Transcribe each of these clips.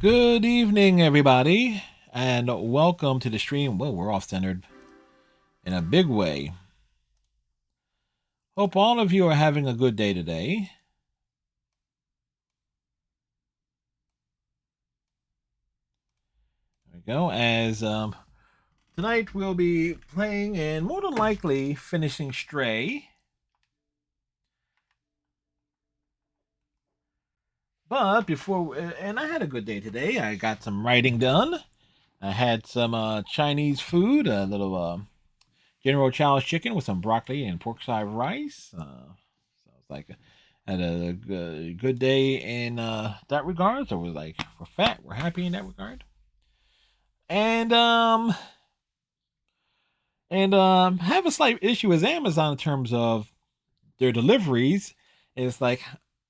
Good evening, everybody, and welcome to the stream. Well, we're off centered in a big way. Hope all of you are having a good day today. There we go. As tonight we'll be playing and more than likely finishing Stray. But before, and I had a good day today. I got some writing done. I had some Chinese food, a little General Chow's chicken with some broccoli and pork side rice. So it's like had a good day in that regard. So we're like, we're fat, we're happy in that regard. And have a slight issue with Amazon in terms of their deliveries. It's like,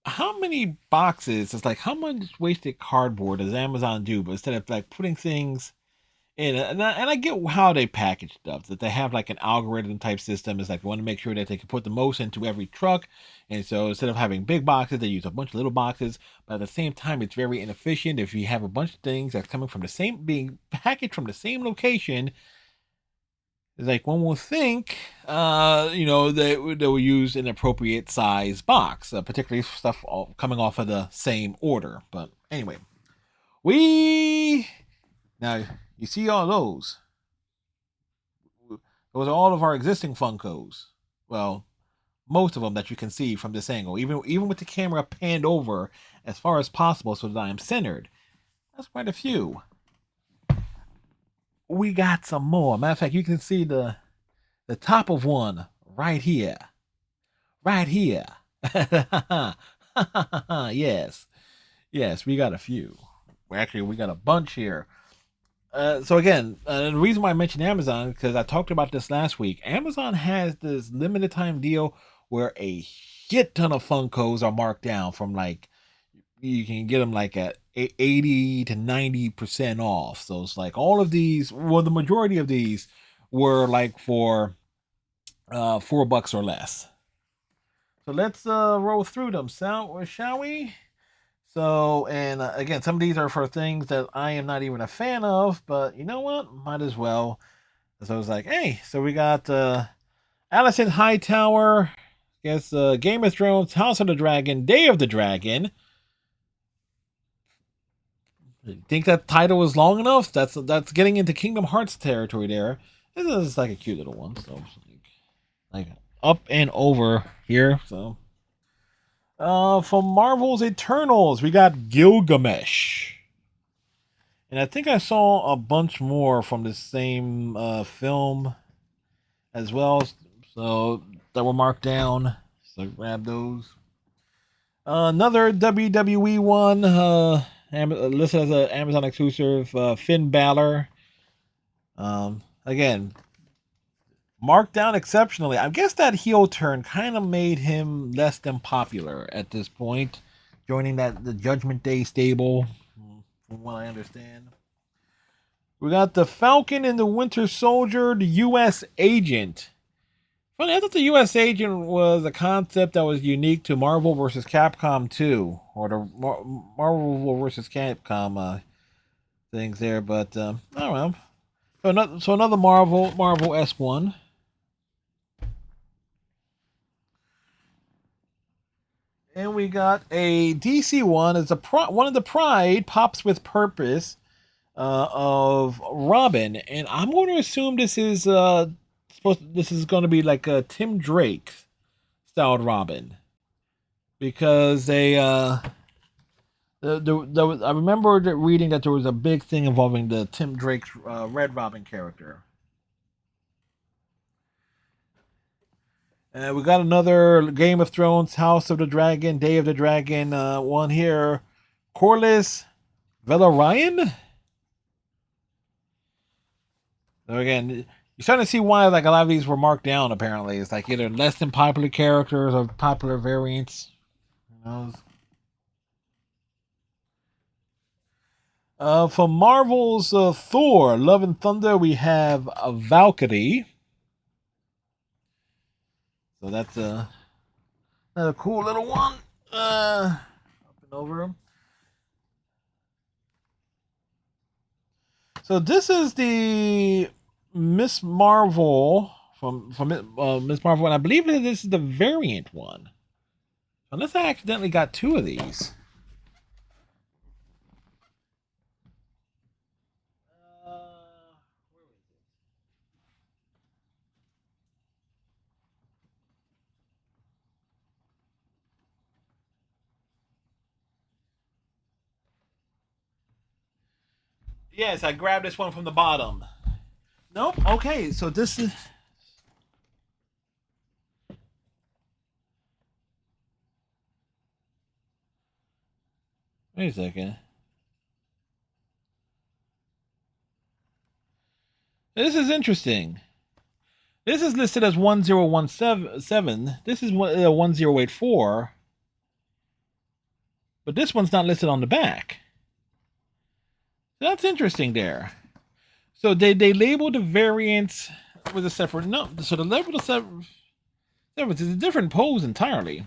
how many boxes? It's like, how much wasted cardboard does Amazon do? But instead of like putting things in, and I get how they package stuff, that they have like an algorithm type system. It's like they want to make sure that they can put the most into every truck. And so instead of having big boxes, they use a bunch of little boxes. But at the same time, it's very inefficient if you have a bunch of things that's coming from the same, being packaged from the same location. It's like one will think, they will use an appropriate size box, particularly stuff coming off of the same order. But anyway, now you see all those. Those are all of our existing Funkos. Well, most of them that you can see from this angle, even with the camera panned over as far as possible so that I am centered. That's quite a few. We got some more. Matter of fact, you can see the top of one right here. Right here. Yes. Yes, we got a few. Actually, we got a bunch here. So again, the reason why I mentioned Amazon, because I talked about this last week. Amazon has this limited time deal where a shit ton of Funkos are marked down from like, you can get them like at 80 to 90% off. So it's like all of these, well, the majority of these were like for $4 or less. So let's roll through them, shall we? So, and again, some of these are for things that I am not even a fan of, but you know what? Might as well. So I was like, hey, so we got Allison Hightower, I guess Game of Thrones, House of the Dragon, Day of the Dragon. Think that title is long enough? That's getting into Kingdom Hearts territory there. This is like a cute little one, so like up and over here. So From Marvel's Eternals, we got Gilgamesh. And I think I saw a bunch more from the same film as well. So that were marked down. So grab those. Another WWE one, listed as an Amazon exclusive, Finn Balor. Again, marked down exceptionally. I guess that heel turn kind of made him less than popular at this point, joining the Judgment Day stable, from what I understand. We got the Falcon and the Winter Soldier, the U.S. Agent. Funny, I thought the U.S. Agent was a concept that was unique to Marvel vs. Capcom 2, or the Marvel vs. Capcom things there, but I don't know. So another Marvel S1. And we got a DC one. It's one of the Pride Pops with Purpose of Robin, and I'm going to assume this is going to be like a Tim Drake styled Robin, because I remember reading that there was a big thing involving the Tim Drake's Red Robin character. We got another Game of Thrones, House of the Dragon, Day of the Dragon one here. Corlys Velaryon. So again, you're starting to see why like a lot of these were marked down. Apparently, it's like either less than popular characters or popular variants. Who knows? From Marvel's Thor: Love and Thunder, we have Valkyrie. So that's another cool little one. Up and over. So this is the Miss Marvel from Miss Marvel, and I believe that this is the variant one. Unless I accidentally got two of these. Yes, I grabbed this one from the bottom. Nope. Okay, so this is. Wait a second. This is interesting. This is listed as 1017. This is 1084. But this one's not listed on the back. So that's interesting there. So they labeled the variants with a separate note. So the label of separate is a different pose entirely.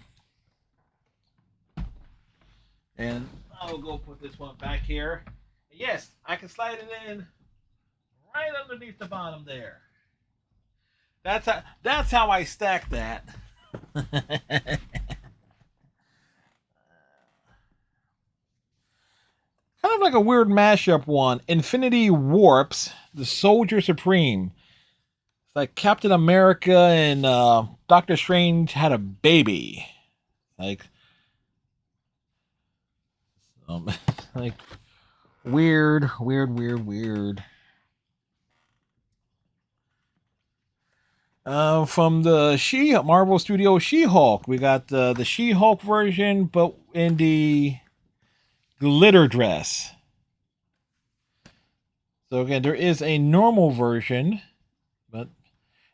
And I'll go put this one back here. Yes, I can slide it in right underneath the bottom there. That's how I stack that. Kind of like a weird mashup one. Infinity Warps, the Soldier Supreme. It's like Captain America and Doctor Strange had a baby. Like, like weird. From the Marvel Studio She-Hulk, we got the She-Hulk version, but in the glitter dress. So again, there is a normal version, and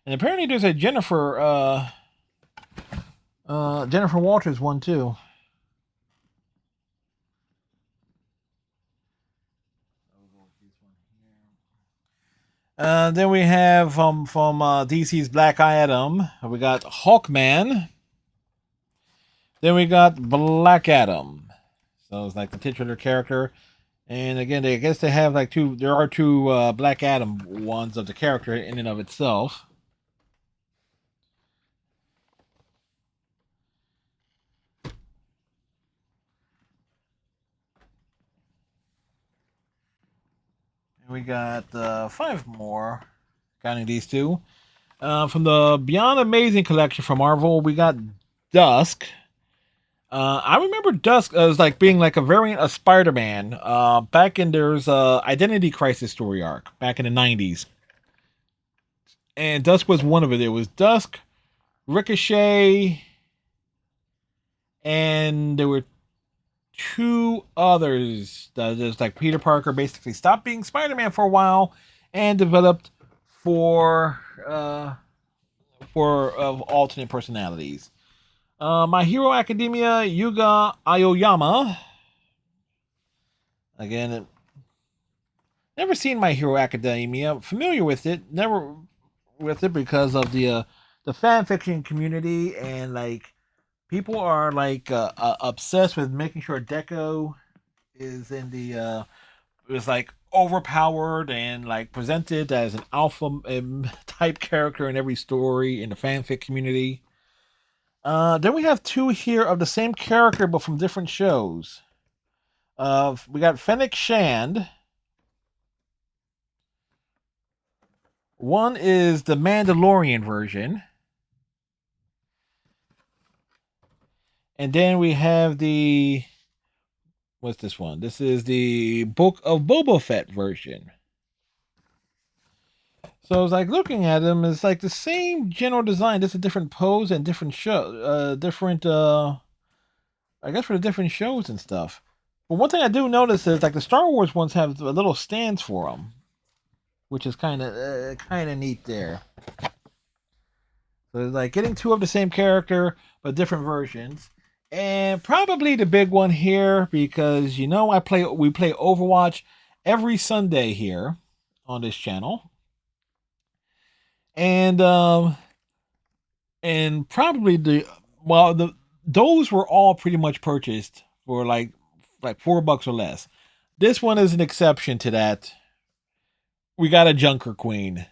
apparently there's a Jennifer Walters one too. Then we have from DC's Black Adam, we got Hawkman. Then we got Black Adam. So it's like the titular character. And again, I guess they have like two. There are two Black Adam ones of the character in and of itself. And we got 5 more, counting these two. From the Beyond Amazing collection from Marvel, we got Dusk. I remember Dusk as like being like a variant of Spider-Man. Back in there's Identity Crisis story arc back in the '90s, and Dusk was one of it. It was Dusk, Ricochet, and there were two others. There's like Peter Parker basically stopped being Spider-Man for a while and developed for alternate personalities. My Hero Academia, Yuga Aoyama. Again, never seen My Hero Academia. Familiar with it, never with it because of the fan fiction community, and like people are like obsessed with making sure Deco is in the is like overpowered and like presented as an alpha type character in every story in the fanfic community. Then we have two here of the same character but from different shows. We got Fennec Shand. One is the Mandalorian version, and then we have the what's this one? This is the Book of Boba Fett version. So it's like looking at them, it's like the same general design, just a different pose and different show, different. I guess for the different shows and stuff. But one thing I do notice is like the Star Wars ones have a little stands for them, which is kind of neat there. So it's like getting two of the same character but different versions. And probably the big one here because you know we play Overwatch every Sunday here on this channel. And probably the those were all pretty much purchased for like $4 or less. This one is an exception to that. We got a Junker Queen.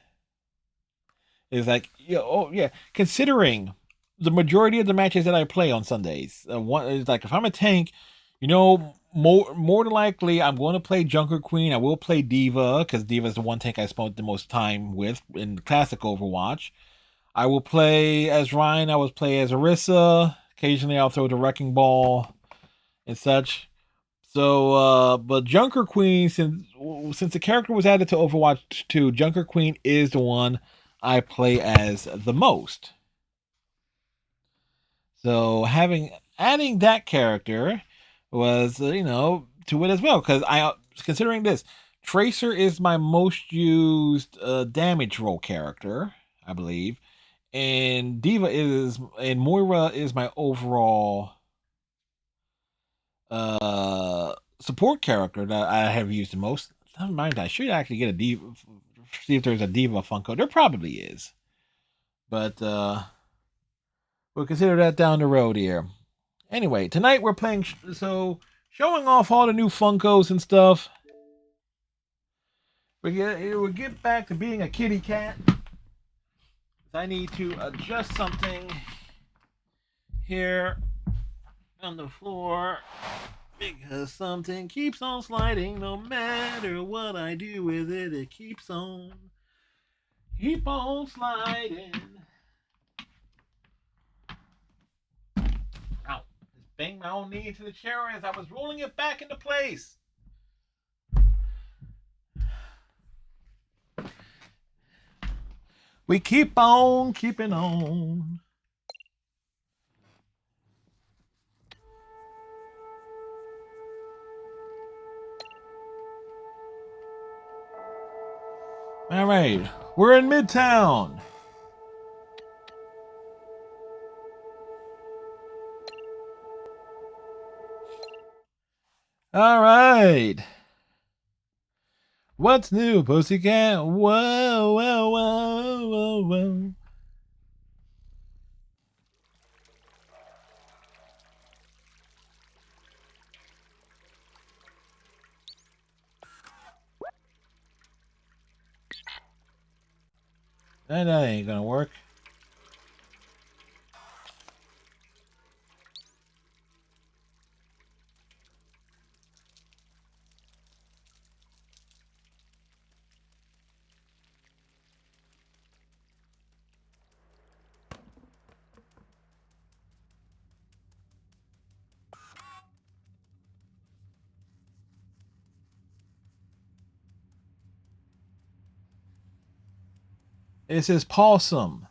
It's like, yeah, oh yeah. Considering the majority of the matches that I play on Sundays, one is like if I'm a tank, you know, more than likely I'm going to play Junker Queen. I will play Diva because Diva is the one tank I spent the most time with in classic Overwatch. I will play as Ryan. I will play as Orisa. Occasionally, I'll throw the Wrecking Ball and such. So, but Junker Queen, since the character was added to Overwatch 2, Junker Queen is the one I play as the most. So, having adding that character was, to it as well because I considering this, Tracer is my most used damage roll character, I believe, and Moira is my overall support character that I have used the most. Never mind, I should actually get a Diva. See if there's a Diva Funko. There probably is, but we'll consider that down the road here. Anyway, tonight we're playing. So showing off all the new Funkos and stuff. We'll get back to being a kitty cat. I need to adjust something here on the floor. Because something keeps on sliding no matter what I do with it, it keep on sliding. Ow. Just banged my own knee into the chair as I was rolling it back into place. We keep on keeping on. All right, we're in Midtown. All right. What's new, pussycat? Whoa, whoa, whoa, whoa, whoa. That ain't gonna work. It says possum.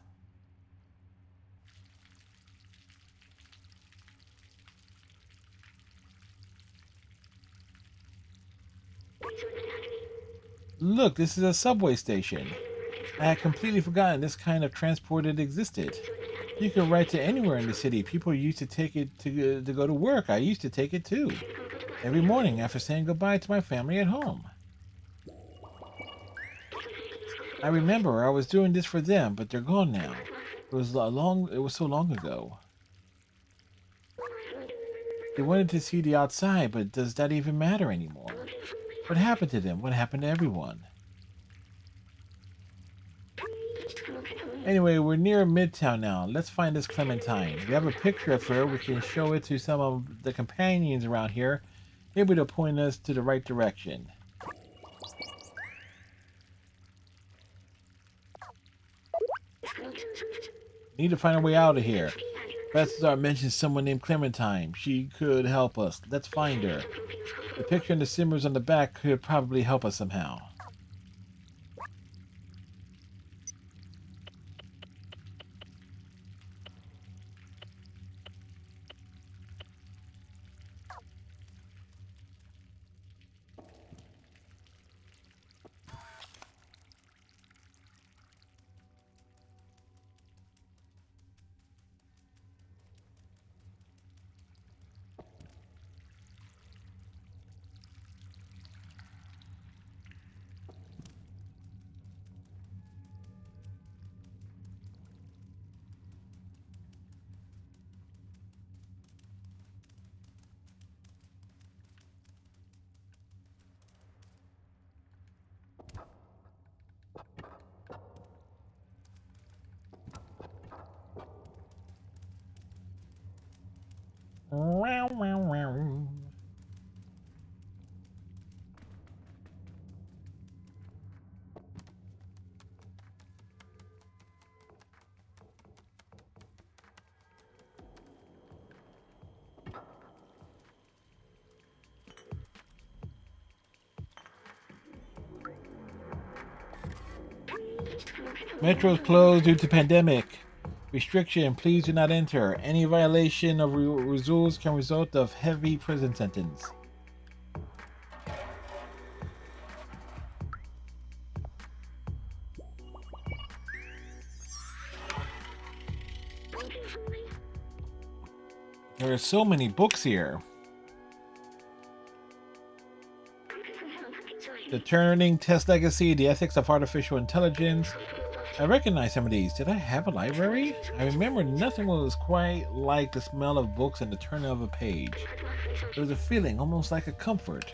Look, this is a subway station. I had completely forgotten this kind of transport existed. You can ride to anywhere in the city. People used to take it to go to work. I used to take it too. Every morning after saying goodbye to my family at home. I remember I was doing this for them, but they're gone now. It was so long ago. They wanted to see the outside, but does that even matter anymore? What happened to them? What happened to everyone? Anyway, we're near Midtown now. Let's find this Clementine. We have a picture of her. We can show it to some of the companions around here. Maybe they'll point us to the right direction. Need to find a way out of here. Balthazar mentioned someone named Clementine. She could help us. Let's find her. The picture and the symbols on the back could probably help us somehow. Metro is closed due to pandemic. Restriction, please do not enter. Any violation of rules can result of heavy prison sentence. There are so many books here. The Turing Test Legacy, The Ethics of Artificial Intelligence. I recognize some of these. Did I have a library? I remember nothing was quite like the smell of books and the turn of a page. There was a feeling almost like a comfort.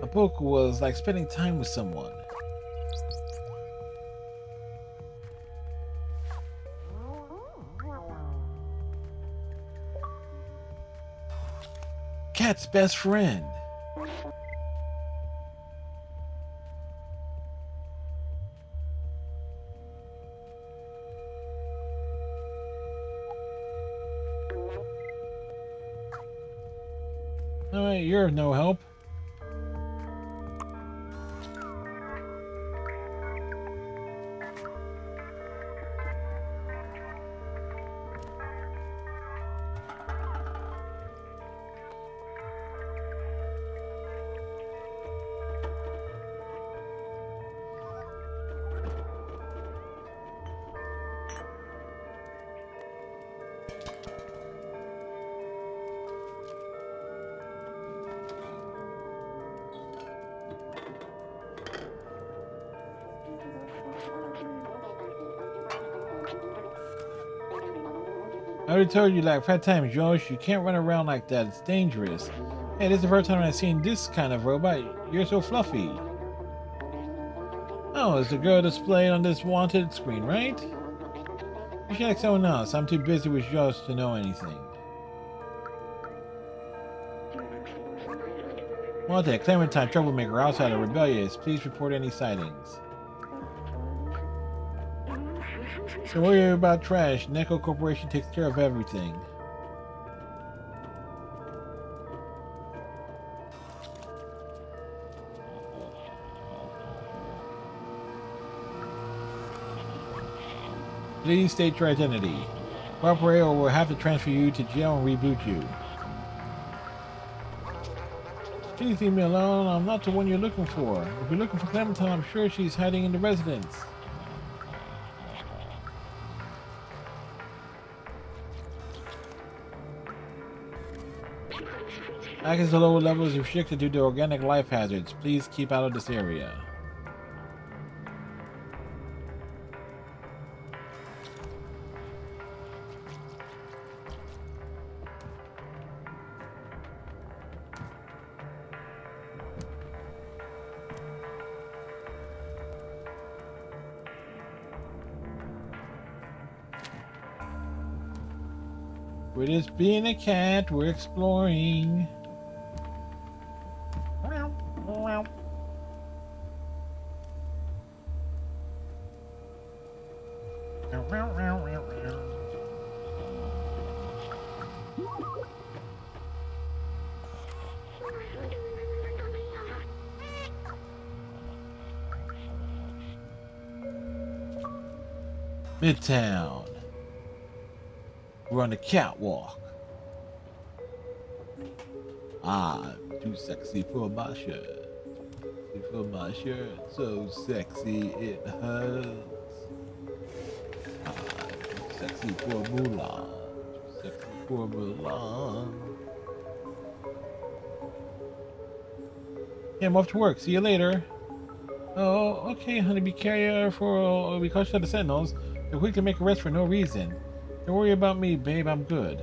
A book was like spending time with someone. Cat's best friend. Alright, you're of no help. I already told you like 5 times, Josh, you can't run around like that. It's dangerous. Hey, this is the first time I've seen this kind of robot. You're so fluffy. Oh, it's the girl displayed on this wanted screen, right? You should ask someone else. I'm too busy with Josh to know anything. Wanted, Clementine, troublemaker, outsider, rebellious. Please report any sightings. Don't worry about trash. Neko Corporation takes care of everything. Please state your identity. Cooperate or we'll have to transfer you to jail and reboot you. Please leave me alone. I'm not the one you're looking for. If you're looking for Clementine, I'm sure she's hiding in the residence. Access to lower levels is restricted due to organic life hazards. Please keep out of this area. We're just being a cat. We're exploring. Midtown. We're on the catwalk. I'm too sexy for my shirt. For my shirt, so sexy it hurts. I'm too sexy for Mulan. Too sexy for Mulan. Yeah, I'm off to work. See you later. Oh, okay, honey. Be careful. We caught you the sentinels. They're quick to make arrests for no reason. Don't worry about me, babe. I'm good.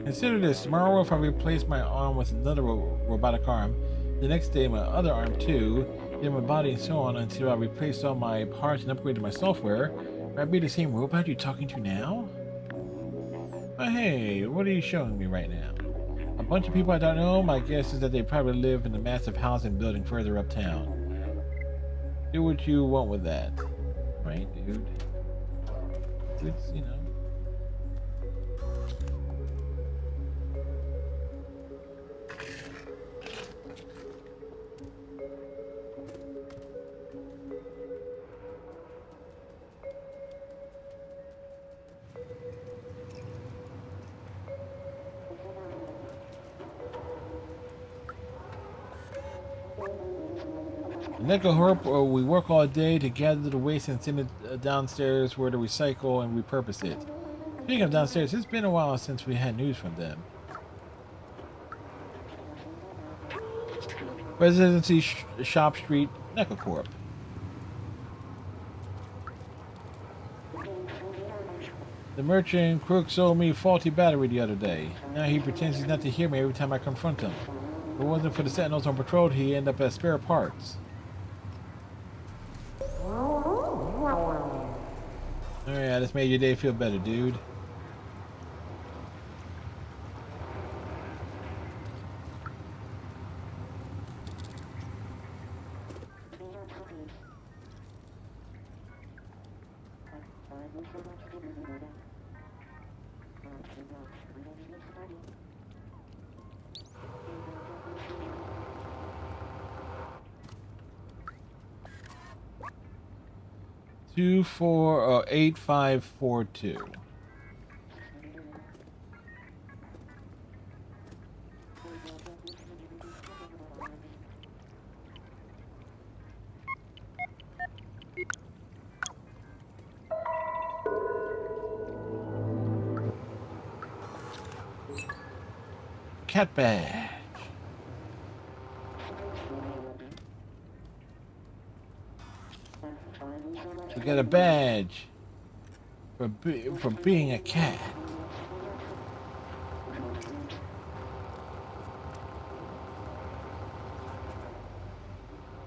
Consider this. Tomorrow, if I replace my arm with another robotic arm, the next day my other arm too, then my body and so on until I replace all my parts and upgraded my software, would I be the same robot you're talking to now? But hey, what are you showing me right now? A bunch of people I don't know? My guess is that they probably live in the massive housing building further uptown. Do what you want with that. Right, dude? It's, you know. Neko Herp, we work all day to gather the waste and send it downstairs where to recycle and repurpose it. Speaking of downstairs, it's been a while since we had news from them. Residency Shop Street, Necocorp. The merchant crook sold me a faulty battery the other day. Now he pretends he's not to hear me every time I confront him. If it wasn't for the sentinels on patrol, he'd end up as spare parts. Alright, I just made your day feel better, dude. Two four 8542. Cat badge. We got a badge for being a cat.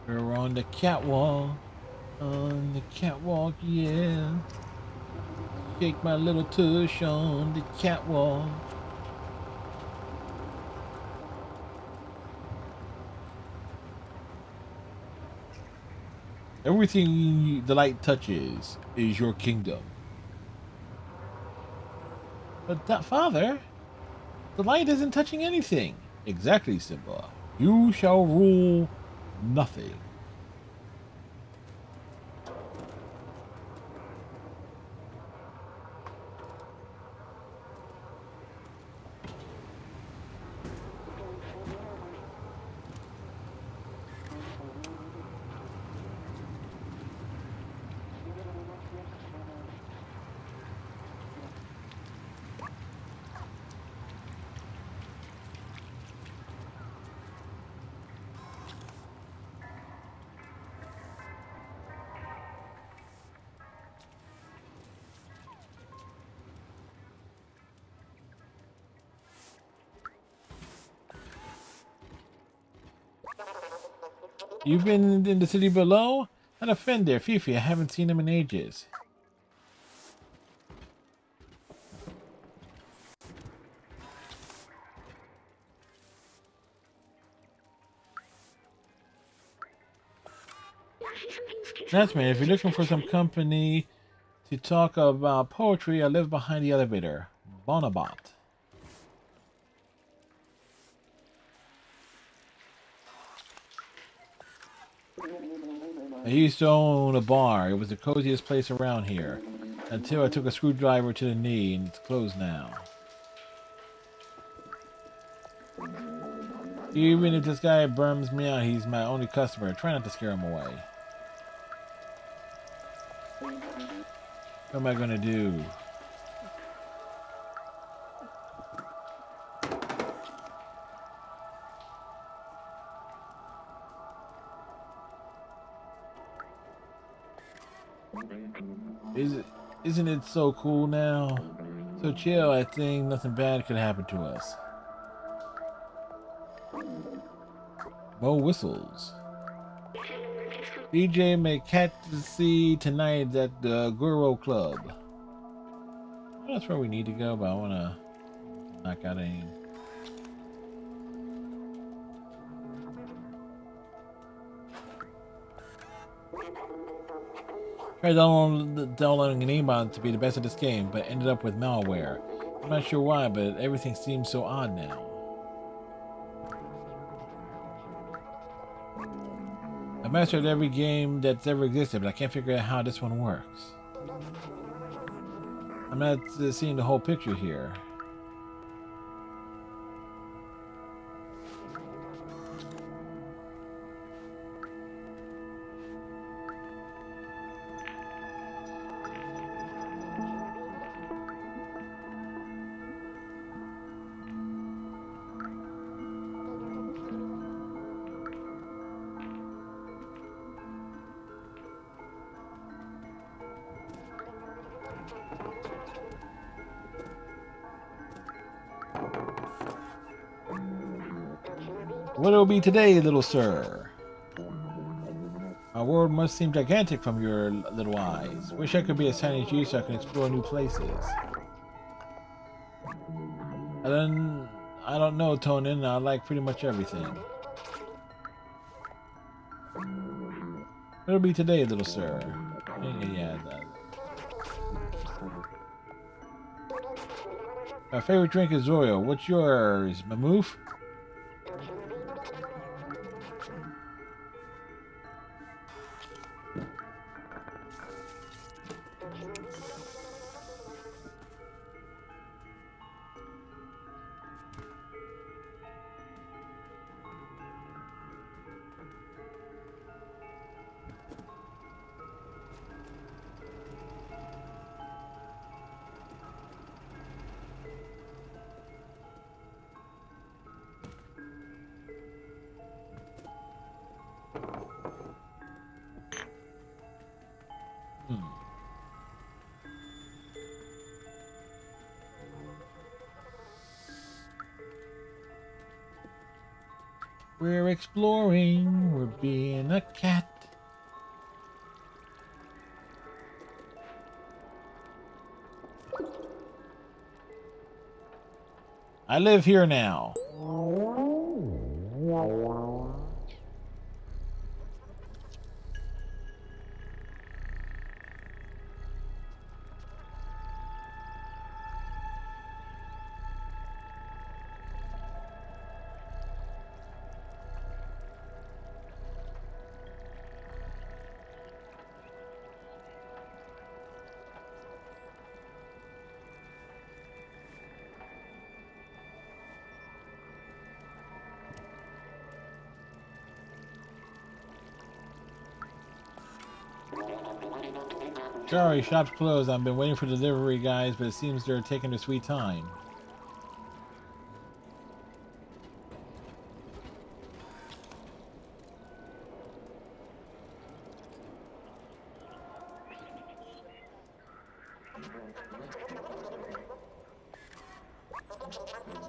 We're on the catwalk. On the catwalk, yeah. Shake my little tush on the catwalk. Everything the light touches is your kingdom. But that, Father, the light isn't touching anything. Exactly, Simba. You shall rule nothing. You've been in the city below? Had a friend there, Fifi. I haven't seen him in ages. That's me. If you're looking for some company to talk about poetry, I live behind the elevator. Bonabot. I used to own a bar. It was the coziest place around here. Until I took a screwdriver to the knee, and it's closed now. Even if this guy burns me out, he's my only customer. Try not to scare him away. What am I gonna do? Isn't it so cool now? So chill, I think nothing bad could happen to us. Mo whistles. DJ make cat to see tonight at the Guru Club. Well, that's where we need to go, but I wanna knock out any. Tried downloading an email to be the best at this game, but ended up with malware. I'm not sure why, but everything seems so odd now. I mastered every game that's ever existed, but I can't figure out how this one works. I'm not seeing the whole picture here. What'll be today, little sir? Our world must seem gigantic from your little eyes. Wish I could be as tiny as you so I can explore new places. I don't know, Tonin. I like pretty much everything. What'll be today, little sir? Yeah. My favorite drink is Royal. What's yours, Mamoof? We're exploring, we're being a cat. I live here now. Sorry, shop's closed. I've been waiting for delivery guys, but it seems they're taking their sweet time.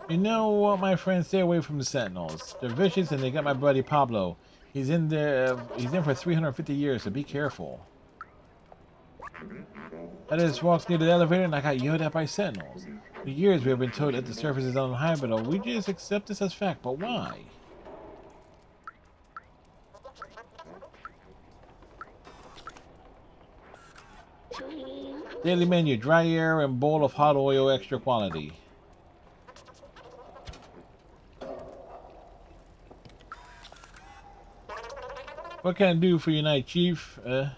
You know what, my friend? Stay away from the Sentinels. They're vicious, and they got my buddy Pablo. He's in there. He's in for 350 years, so be careful. I just walked near the elevator, and I got yelled at by Sentinels. For years, we have been told that the surface is uninhabitable. We just accept this as fact, but why? Daily menu: dry air and bowl of hot oil, extra quality. What can I do for you tonight, Chief? Huh.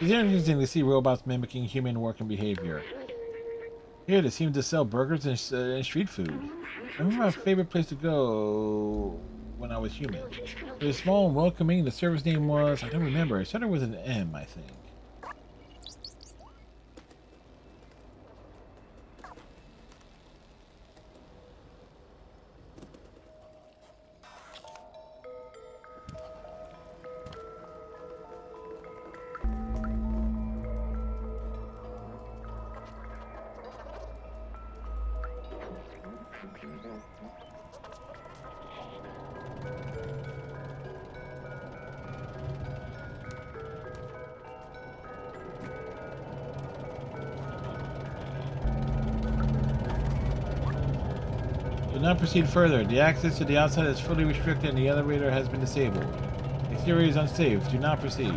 It's interesting to see robots mimicking human work and behavior. Here, they seem to sell burgers and street food. I remember my favorite place to go when I was human. It was small and welcoming. The service name was, I don't remember. It started with an M, I think. Do not proceed further. The access to the outside is fully restricted and the elevator has been disabled. The exterior is unsafe. Do not proceed.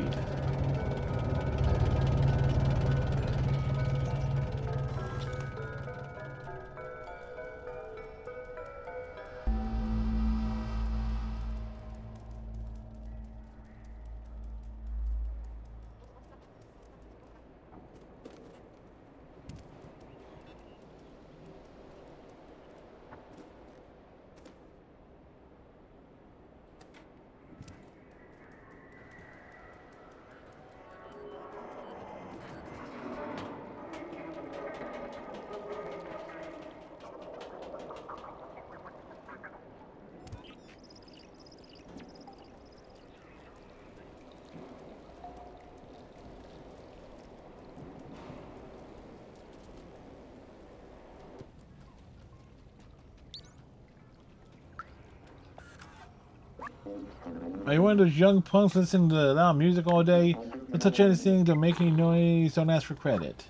Are you one of those young punks listening to loud music all day? Don't touch anything, don't make any noise, don't ask for credit.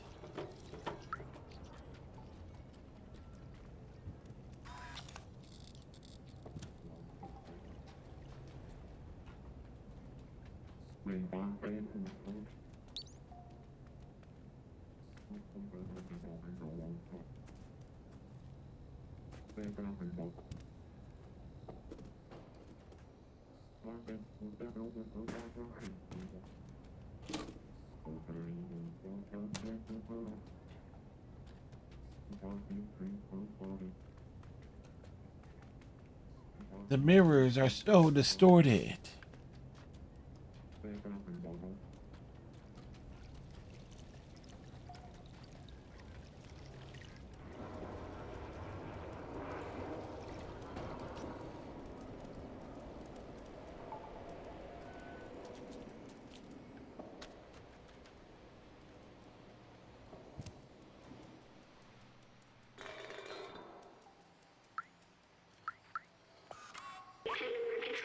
The mirrors are so distorted.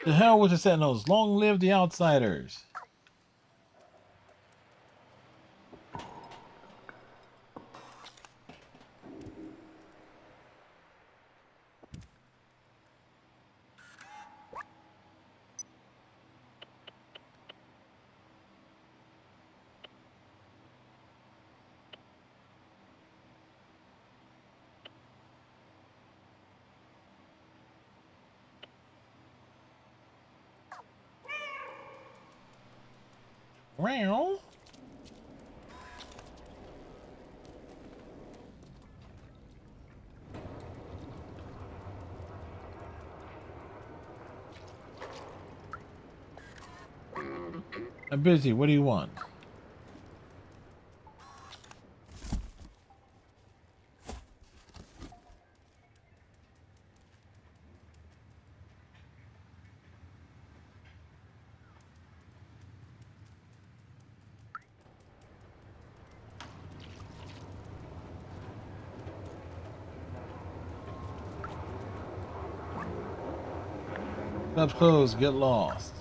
The hell with the Sentinels. Long live the Outsiders. Well. I'm busy. What do you want? Club's closed. Get lost.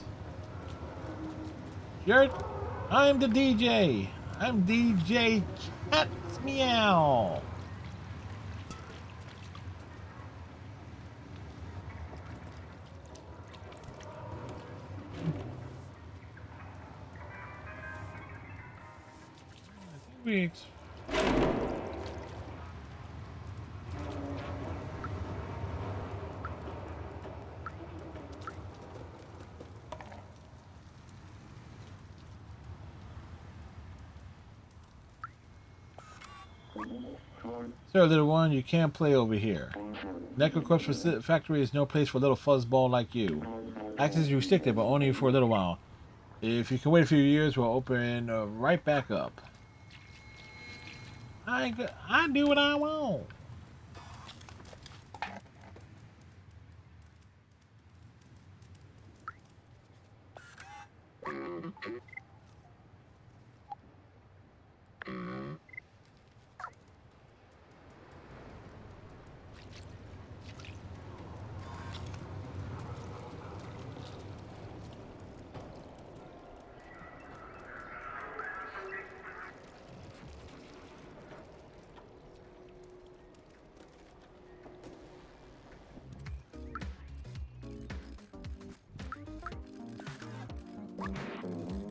Shirt. I'm the DJ. I'm DJ Cat's Meow. 2 weeks. Sir, little one, you can't play over here. Necrocorp's factory is no place for a little fuzzball like you. Access is restricted, but only for a little while. If you can wait a few years, we'll open right back up. I do what I want.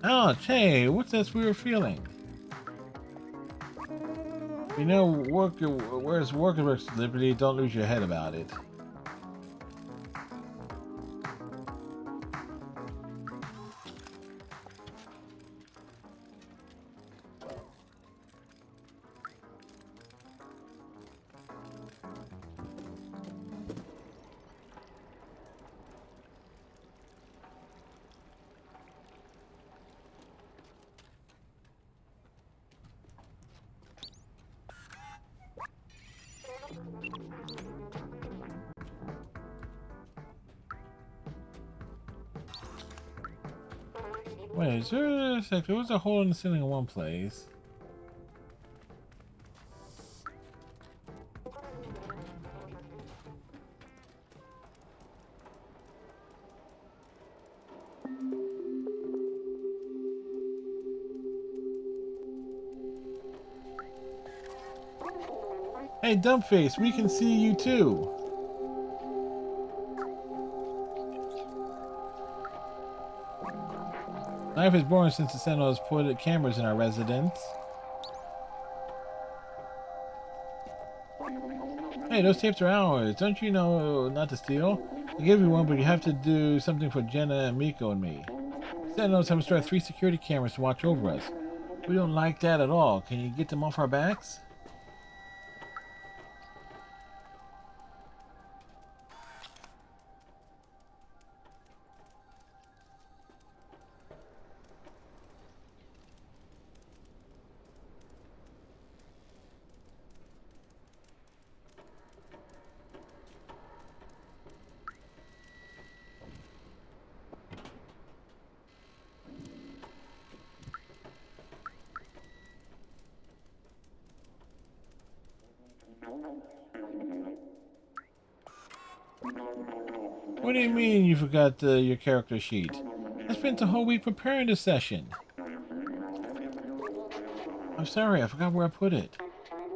Ouch, hey, what's this weird feeling? You know, where's works liberty, don't lose your head about it. Wait, is there a sec? There was a hole in the ceiling in one place. Hey, Dumpface, we can see you too. Life is boring since the Sentinels put cameras in our residence. Hey, those tapes are ours. Don't you know not to steal? I gave you one, but you have to do something for Jenna and Miko and me. Sentinels have installed 3 security cameras to watch over us. We don't like that at all. Can you get them off our backs? What do you mean you forgot your character sheet? I spent the whole week preparing this session. I'm sorry, I forgot where I put it.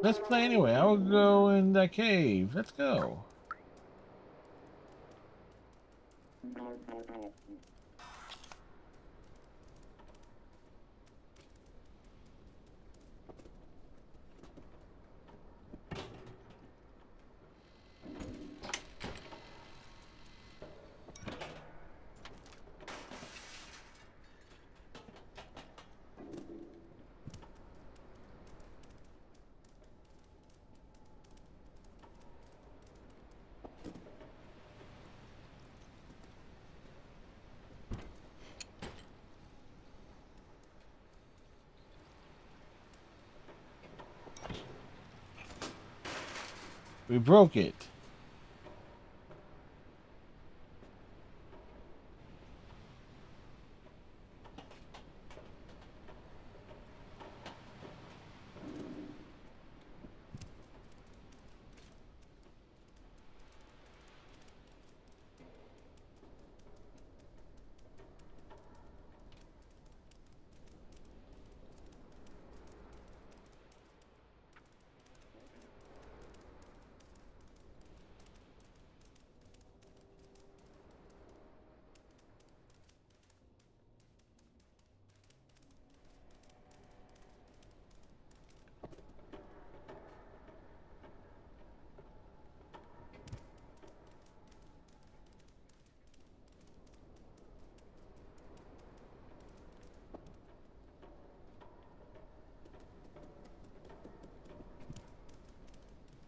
Let's play anyway. I will go in that cave. Let's go. We broke it.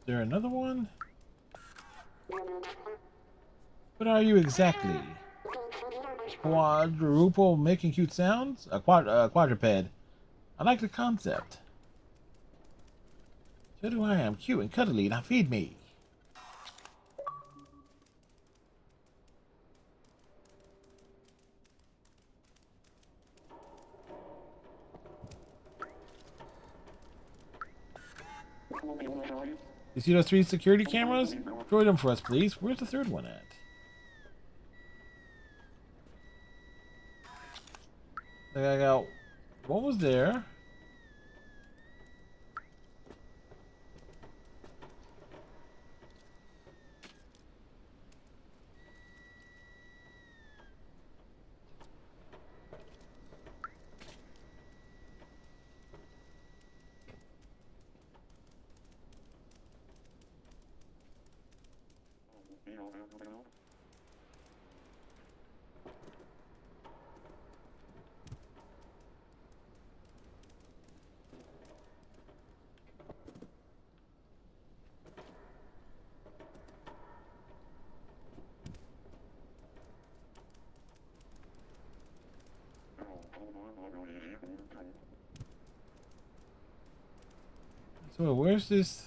Is there another one? What are you exactly? Quadruple making cute sounds? A quadruped. I like the concept. So do I. I'm cute and cuddly. Now feed me. You see those 3 security cameras? Destroy them for us, please. Where's the third one at? I got... What was there? So where's this?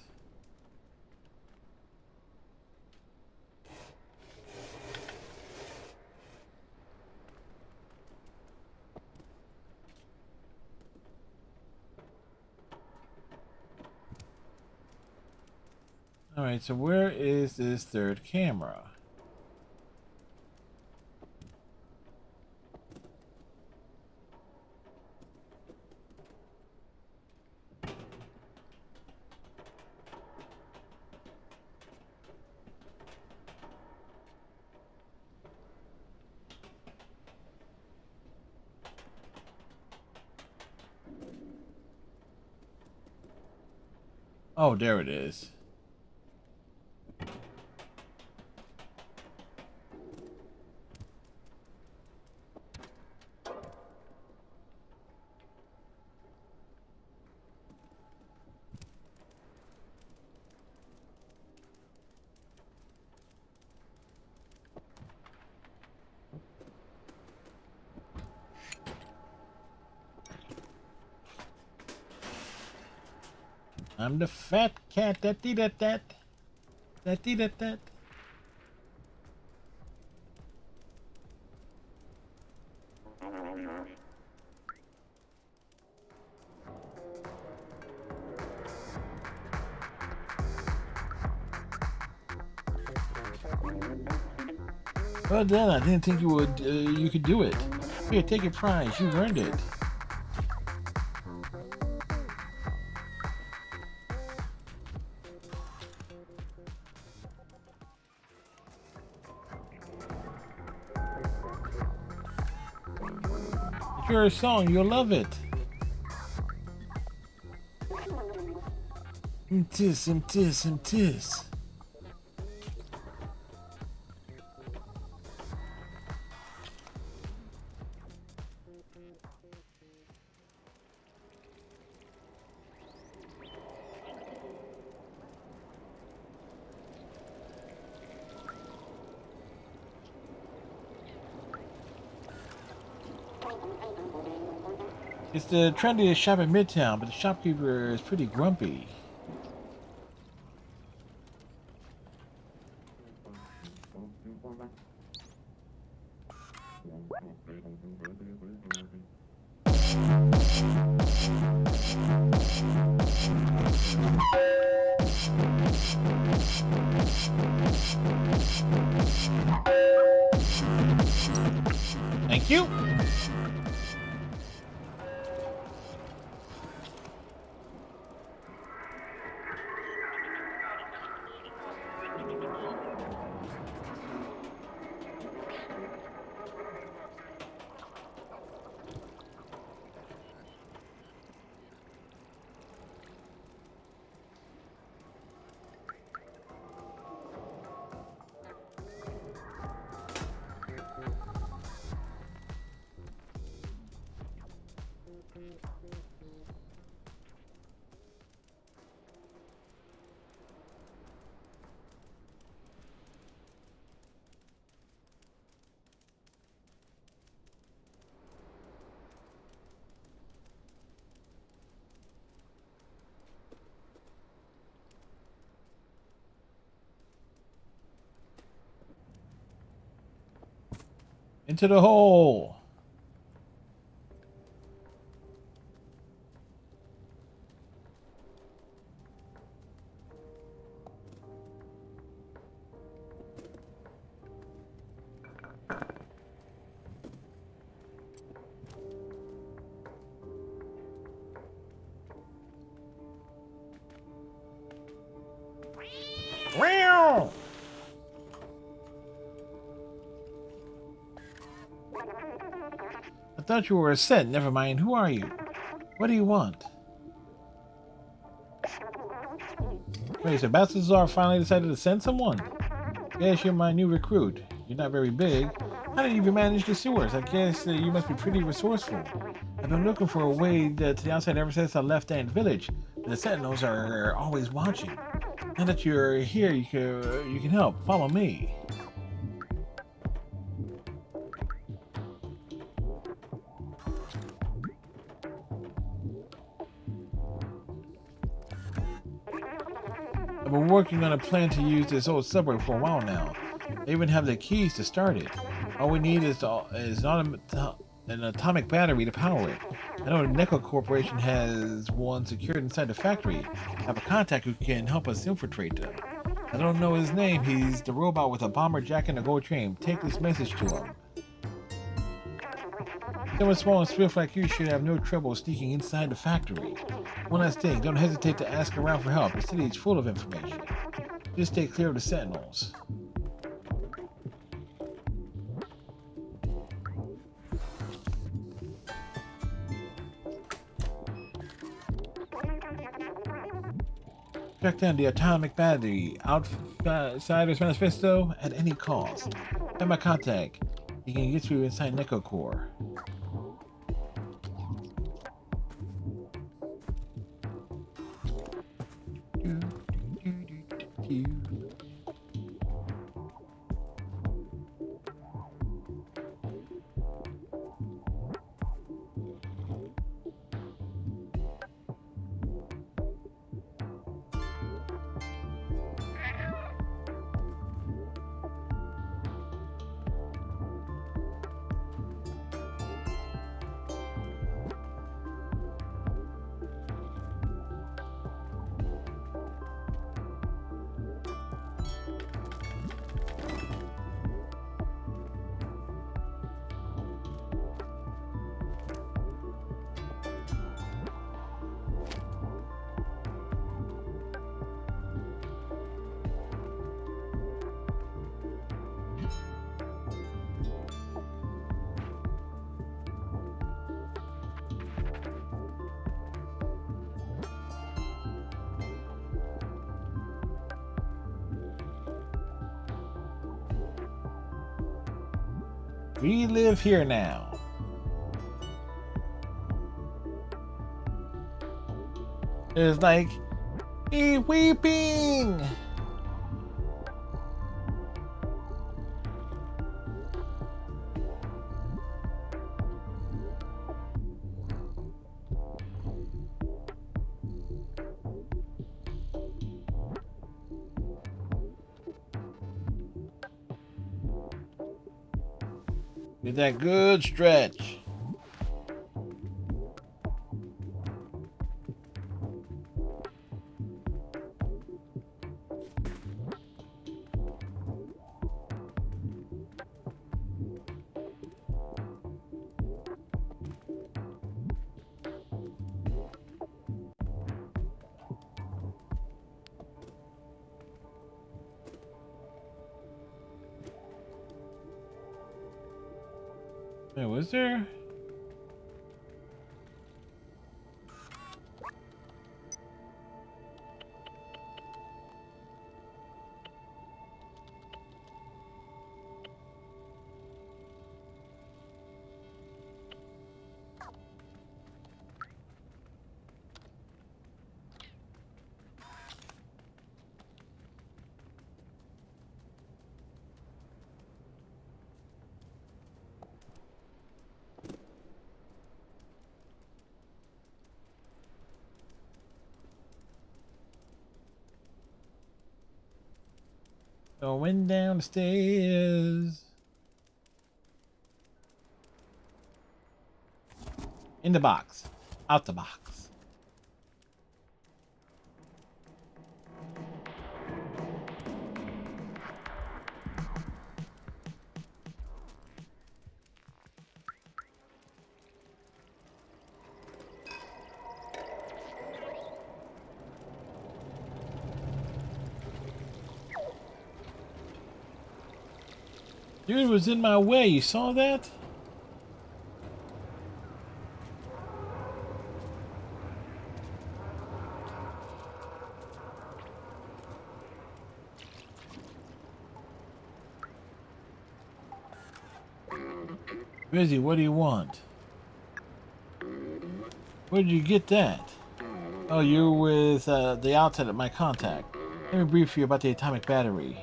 Alright, so where is this third camera? Oh, there it is. I'm the fat cat that did that. That did that. Well done. I didn't think you would. You could do it. Here, take your prize. You earned it. It's your song. You'll love it. Tis. It's the trendiest shop in Midtown, but the shopkeeper is pretty grumpy. Thank you. Into the hole. Wow. I thought you were a set. Never mind. Who are you? What do you want? Wait, so Balthazar finally decided to send someone? Guess you're my new recruit. You're not very big. How did you even manage the sewers? I guess you must be pretty resourceful. I've been looking for a way to the outside ever since I left Ant Village. The Sentinels are always watching. Now that you're here, you can help. Follow me. I've been working on a plan to use this old subway for a while now. They even have the keys to start it. All we need is an atomic battery to power it. I know the Neko Corporation has one secured inside the factory. I have a contact who can help us infiltrate them. I don't know his name. He's the robot with a bomber jacket and a gold chain. Take this message to him. Someone small and swift like you should have no trouble sneaking inside the factory. One last thing, don't hesitate to ask around for help. The city is full of information. Just stay clear of the Sentinels. Track down the atomic battery. Outsiders Manifesto at any cost. Have my contact. You can get through inside Neko Core. We live here now. It's like, he weeping. Get that good stretch. Hey, was there? Going down the stairs. In the box. Out the box. Dude was in my way. You saw that? Busy, what do you want? Where did you get that? Oh, you're with the outset at my contact. Let me brief you about the atomic battery.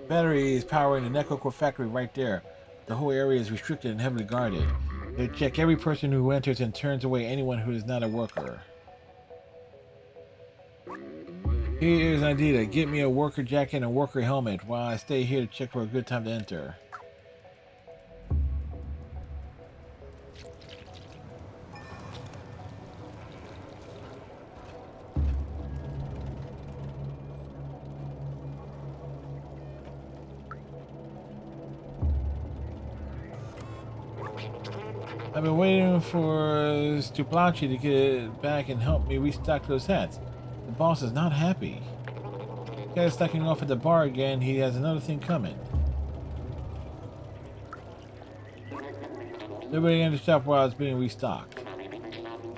Battery is powering the Necrocore factory right there. The whole area is restricted and heavily guarded. They check every person who enters and turns away anyone who is not a worker. Here's an idea. Get me a worker jacket and a worker helmet while I stay here to check for a good time to enter. I've been waiting for Stuplachi to get back and help me restock those hats. The boss is not happy. Guy's stocking off at the bar again. He has another thing coming. Nobody in the shop while it's being restocked.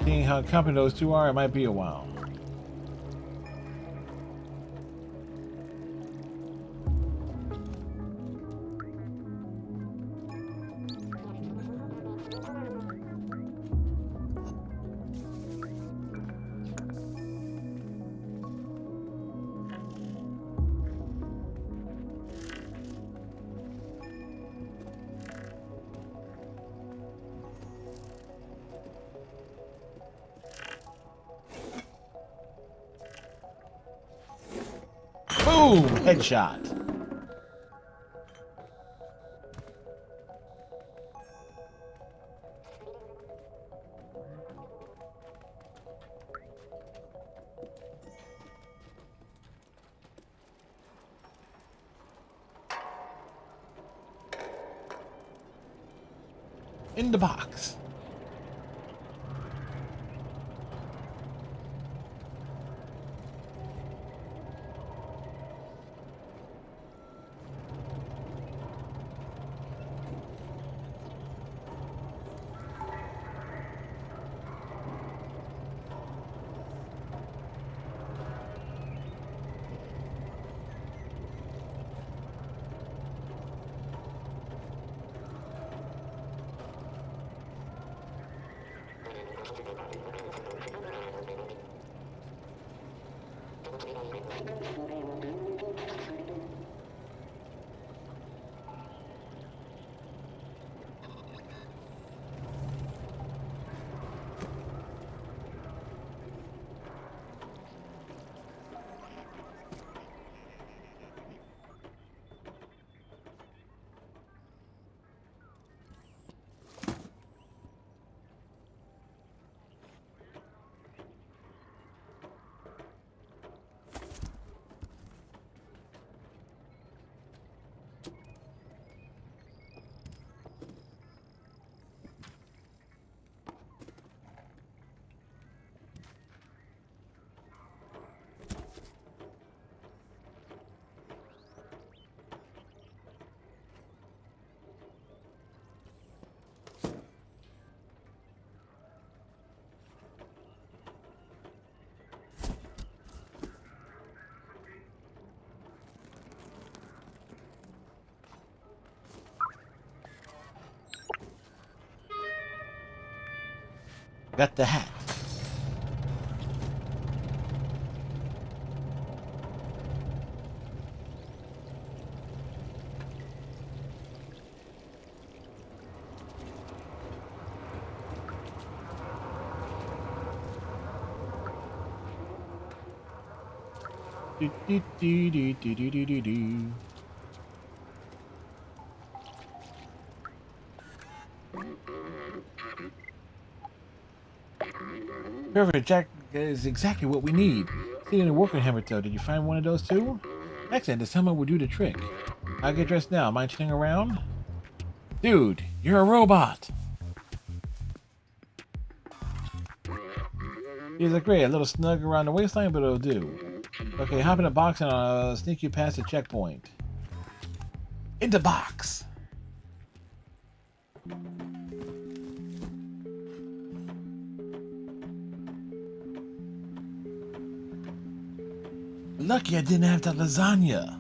Seeing how confident those two are, it might be a while. Boom! Headshot. In the box. Got the hat. Do, do, do, do, do, do, do, do, do. Perfect, Jack is exactly what we need. See any working hammer though. Did you find one of those too? Excellent, the helmet will do the trick. I'll get dressed now. Mind checking around? Dude, you're a robot. You look great. A little snug around the waistline, but it'll do. Okay, hop in the box and I'll sneak you past the checkpoint. In the box. Lucky I didn't have that lasagna.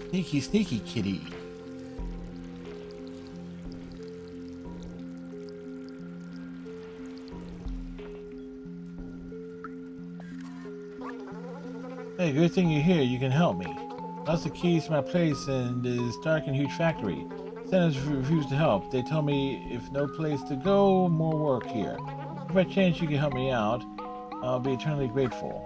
Sneaky, sneaky kitty. Hey, good thing you're here. You can help me. Lost the keys to my place in this dark and huge factory. Senators refused to help. They tell me if no place to go, more work here. If by chance you can help me out, I'll be eternally grateful.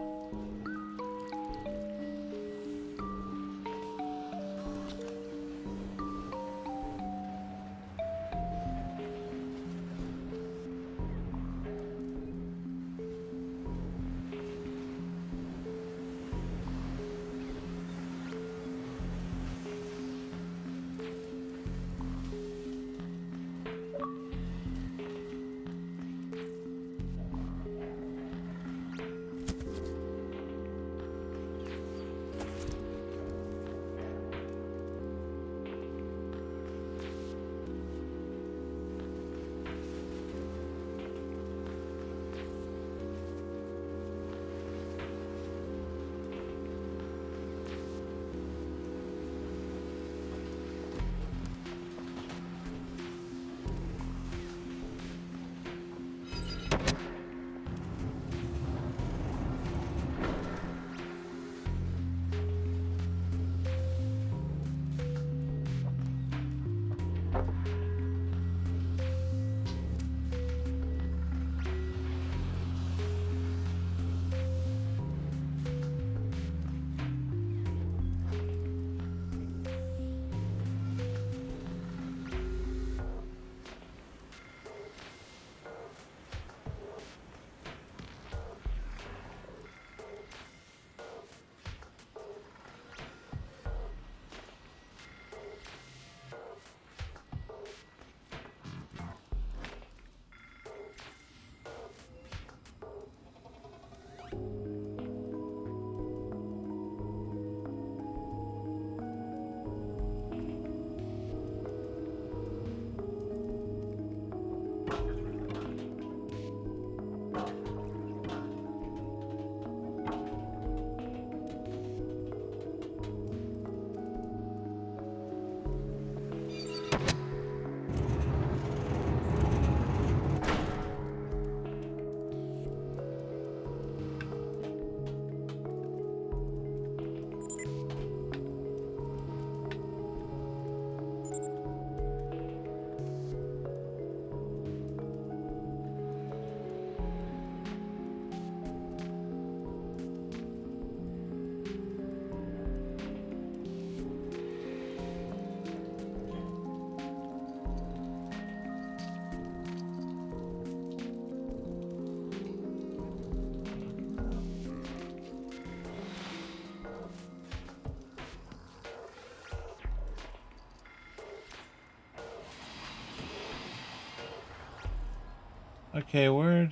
Okay, word.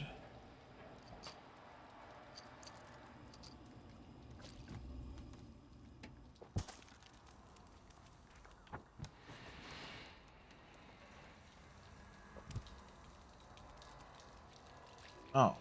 Oh.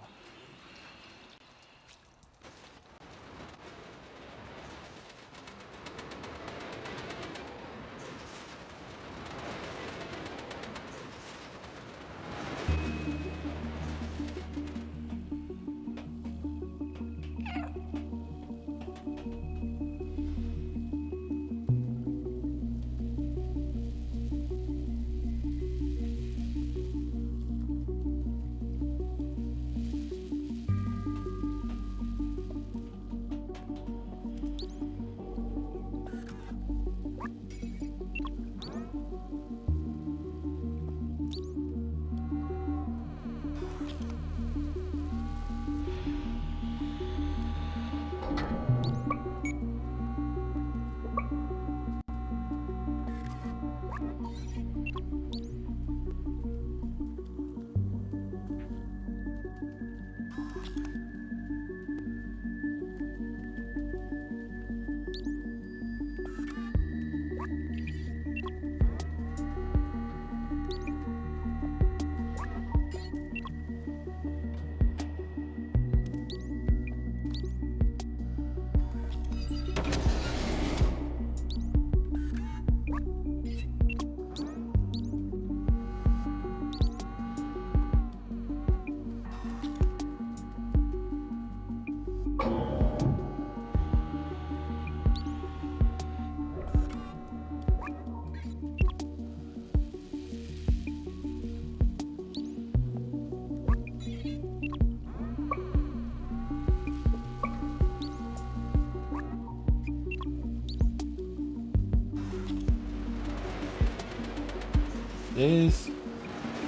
Is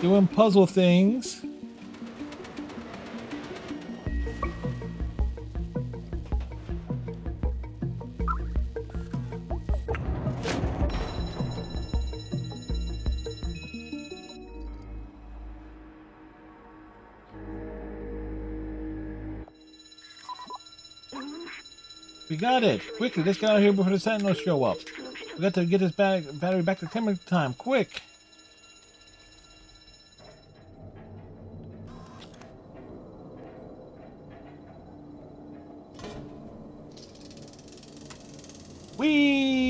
doing puzzle things. We got it! Quickly, let's get out of here before the Sentinels show up. We got to get this battery back to timber time, quick! Whee!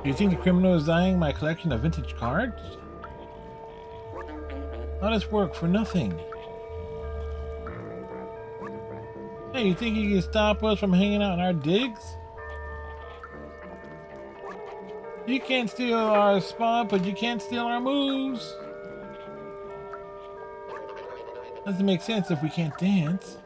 Do you think the criminal is eyeing my collection of vintage cards? All this work for nothing. Hey, you think you can stop us from hanging out in our digs? You can't steal our spot, but you can't steal our moves. Doesn't make sense if we can't dance.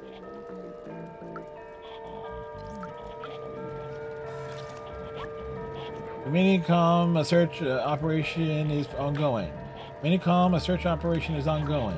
The Minicom, a search operation is ongoing. Minicom, a search operation is ongoing.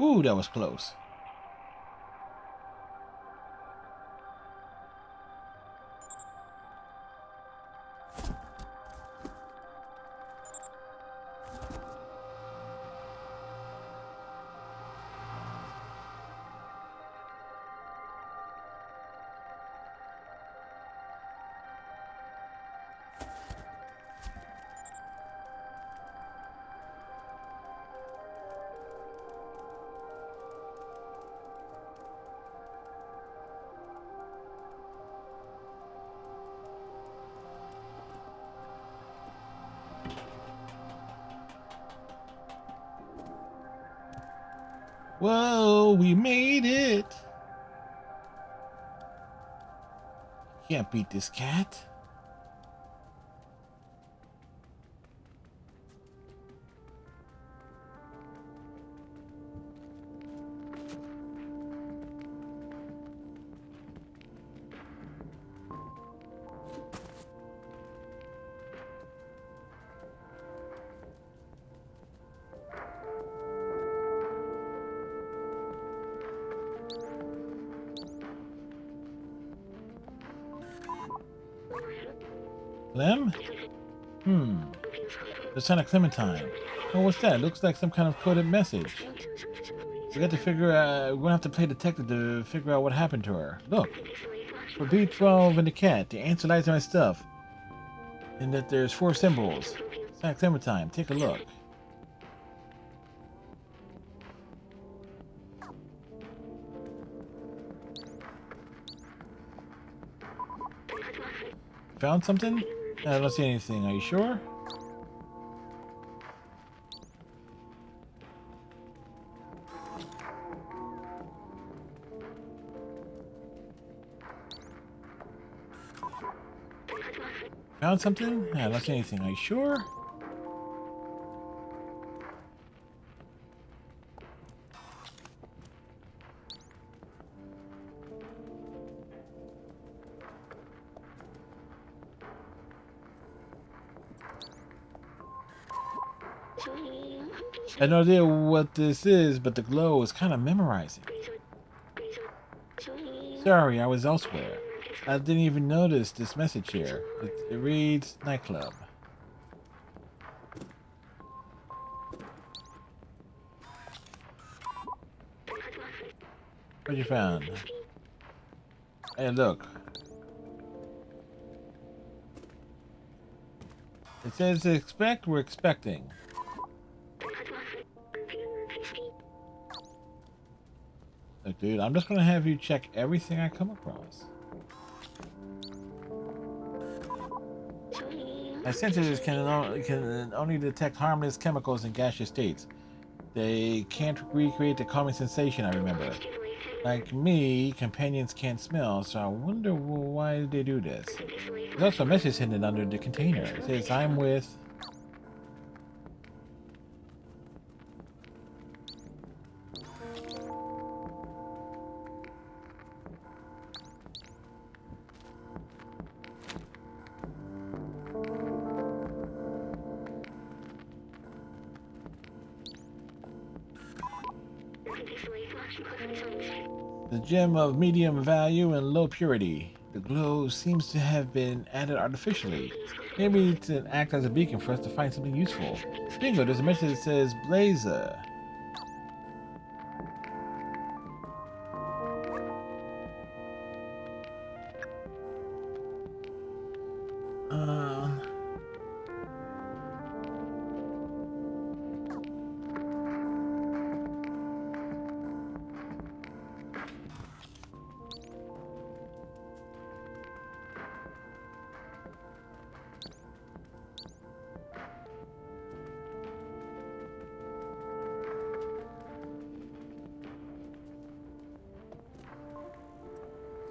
Ooh, that was close. Whoa, we made it! Can't beat this cat. Clem? Lieutenant Clementine. Oh, what's that? Looks like some kind of coded message. We got to figure out. We're gonna have to play detective to figure out what happened to her. Look, for B12 and the cat, the answer lies in my stuff. And that there's 4 symbols. Lieutenant Clementine, take a look. Found something? I don't see anything. Are you sure? Found something? I don't see anything. Are you sure? I have no idea what this is, but the glow is kind of memorizing. Sorry, I was elsewhere. I didn't even notice this message here. It reads nightclub. What you found? Hey, look. It says expect, we're expecting. Look, dude, I'm just gonna have you check everything I come across. My sensors can only detect harmless chemicals in gaseous states. They can't recreate the calming sensation I remember. Like me, companions can't smell, so I wonder why they do this. There's also a message hidden under the container. It says, I'm with... The gem of medium value and low purity. The glow seems to have been added artificially. Maybe to act as a beacon for us to find something useful. Bingo, there's a message that says Blazer.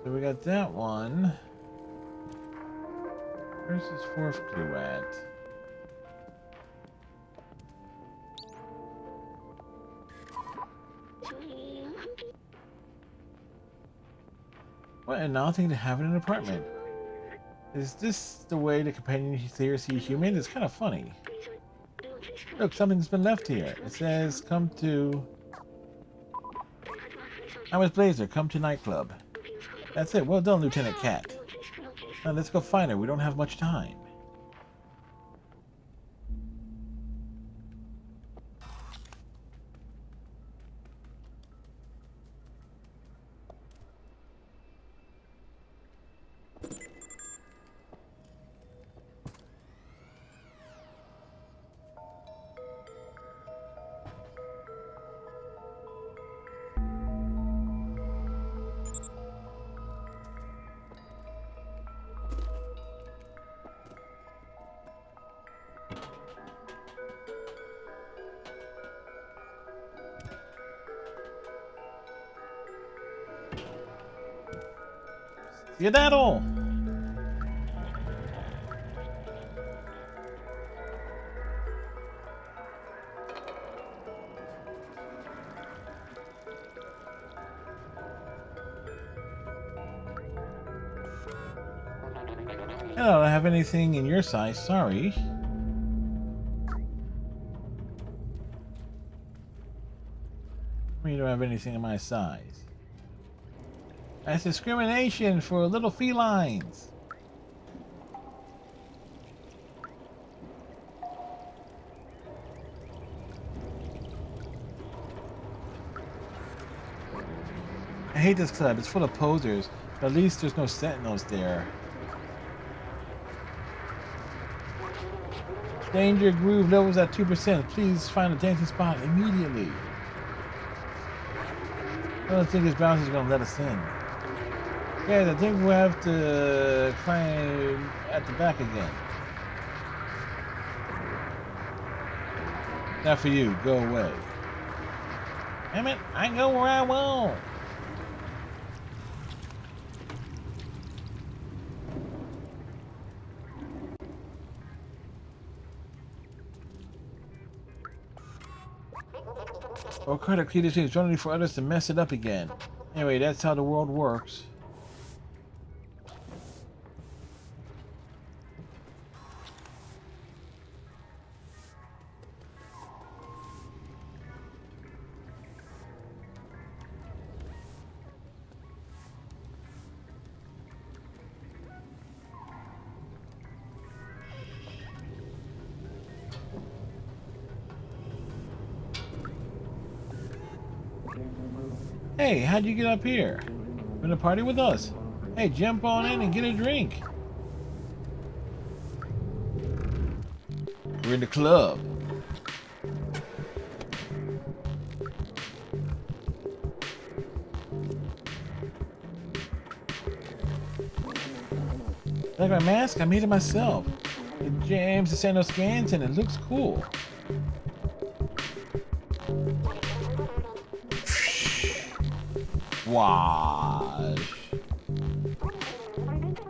So we got that one. Where's this 4th clue at? What an odd thing to have in an apartment. Is this the way the companion here see human? It's kind of funny. Look, something's been left here. It says, come to... I'm with Blazer. Come to nightclub. That's it. Well done, Lieutenant Cat. Now let's go find her. We don't have much time. Skedaddle! I don't have anything in your size, sorry. You don't have anything in my size. That's discrimination for little felines. I hate this club. It's full of posers, but at least there's no sentinels there. Danger groove levels at 2%. Please find a dancing spot immediately. I don't think this bouncer is going to let us in. Guys, I think we'll have to climb at the back again. Not for you. Go away. Damn it, I go where I want. Or credit clear things only for others to mess it up again. Anyway, that's how the world works. Hey, how'd you get up here? Gonna party with us? Hey, jump on in and get a drink. We're in the club. Like my mask, I made it myself. It jams the Sando scans and it looks cool. Wash.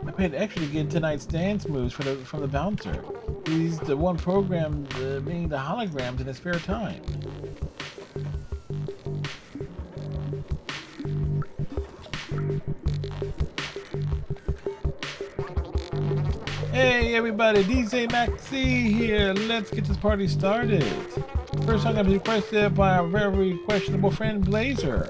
I paid extra to get tonight's dance moves from the bouncer. He's the one programmed being the holograms in his spare time. Hey everybody, DJ Maxi here. Let's get this party started. First song I'm requested by our very questionable friend Blazer.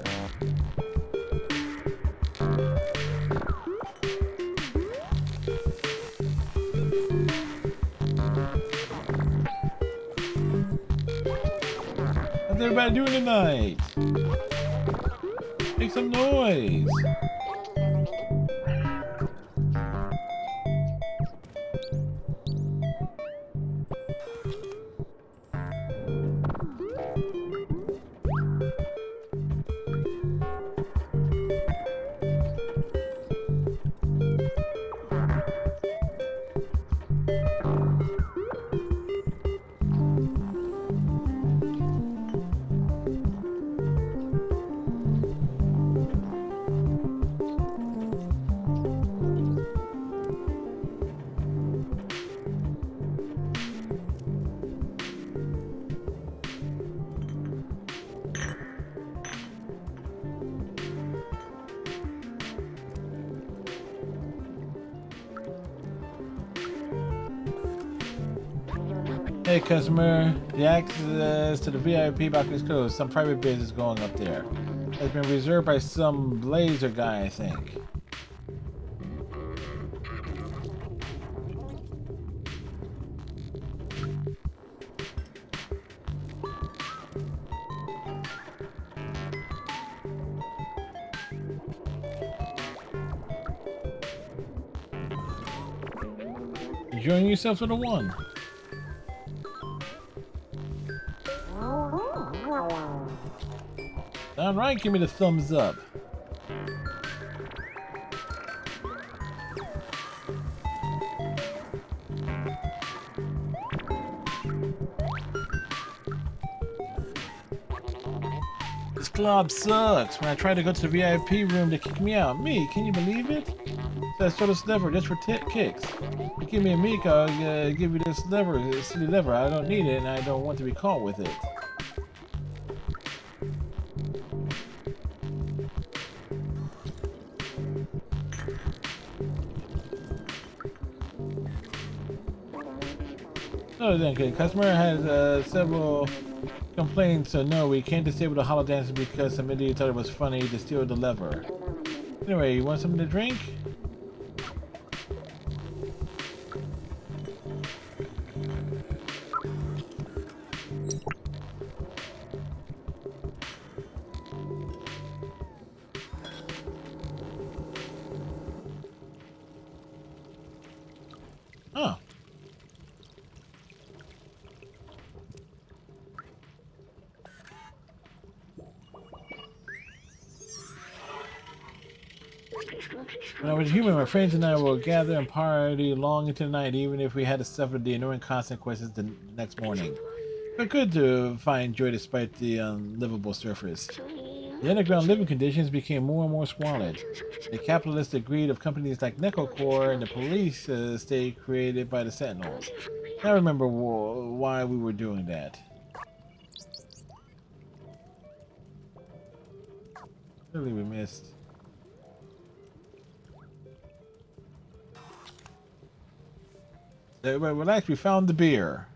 How's everybody doing tonight? Make some noise. Hey customer, the access to the VIP balcony is closed. Some private biz is going up there. has been reserved by some blazer guy, I think. Enjoying yourself to the one. Alright, give me the thumbs up. This club sucks. When I tried to go to the VIP room, they kicked me out. Me, can you believe it? So I stole this lever just for kicks. You give me a meek, I'll give you this lever, this silly lever. I don't need it, and I don't want to be caught with it. Oh, then, okay. Customer has several complaints, so no, we can't disable the hollow dancer because some idiot thought it was funny to steal the lever. Anyway, you want something to drink? Oh. When I was human, my friends and I will gather and party long into the night, even if we had to suffer the annoying consequences the next morning. But good to find joy despite the unlivable surface. The underground living conditions became more and more squalid. The capitalistic greed of companies like Necocore and the police state created by the Sentinels. I remember why we were doing that. Clearly we missed. Everybody relax, we found the beer.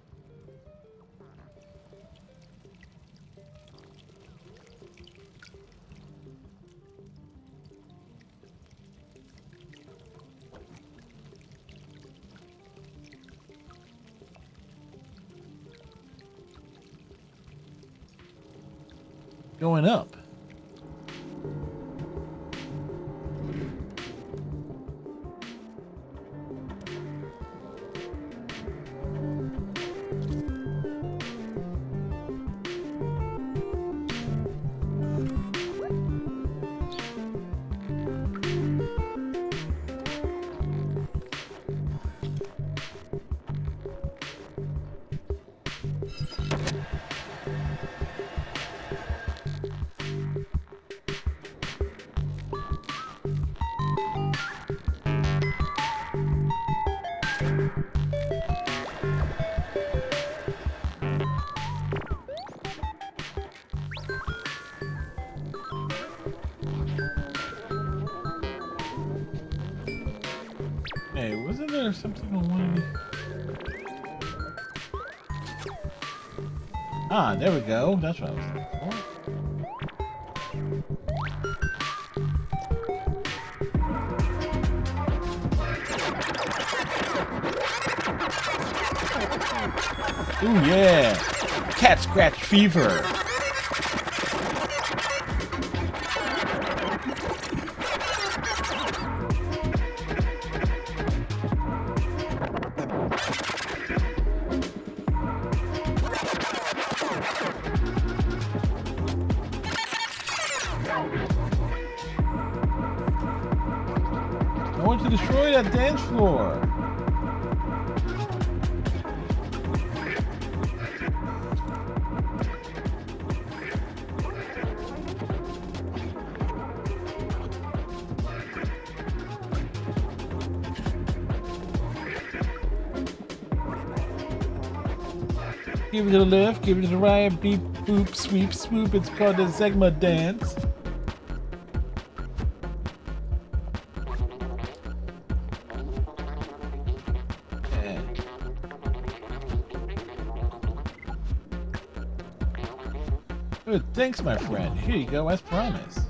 Going up. Hey, wasn't there something on one of these? Ah, there we go. That's what I was looking for. Ooh, yeah! Cat scratch fever! I want to destroy that dance floor! Give it to the left, give it to the right, beep, boop, sweep, swoop. It's called the Zegma dance. Yeah. Good, thanks, my friend. Here you go, as promised.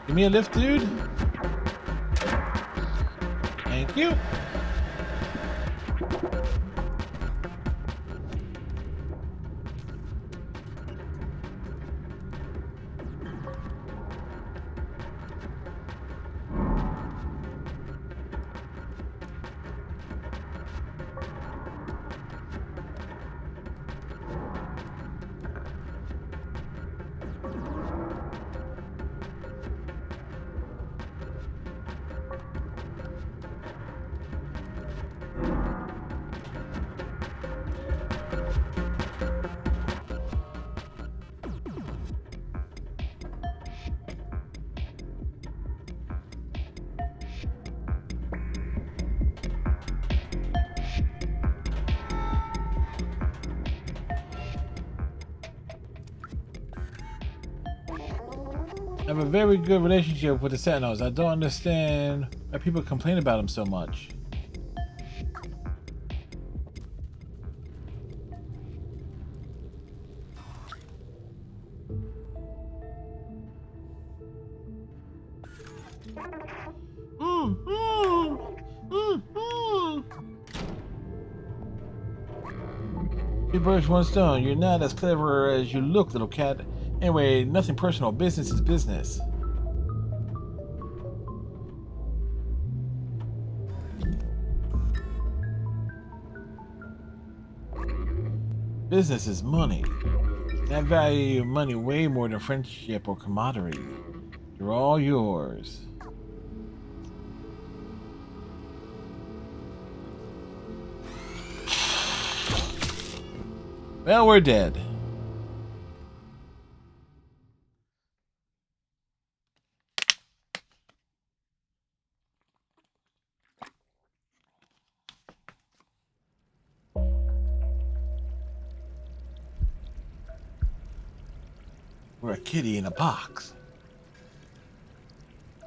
Give me a lift, dude. Thank you. I have a very good relationship with the Sentinels. I don't understand why people complain about them so much. Two birds, one stone. You're not as clever as you look, little cat. Anyway, nothing personal. Business is business. Business is money. I value money way more than friendship or camaraderie. They're all yours. Well, we're dead. We're a kitty in a box.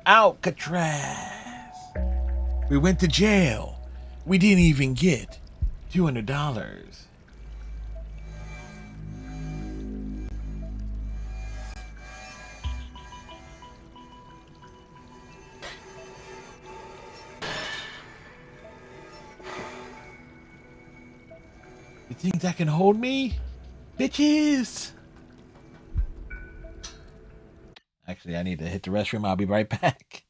Alcatraz. We went to jail. We didn't even get $200. You think that can hold me? Bitches! Actually, I need to hit the restroom. I'll be right back.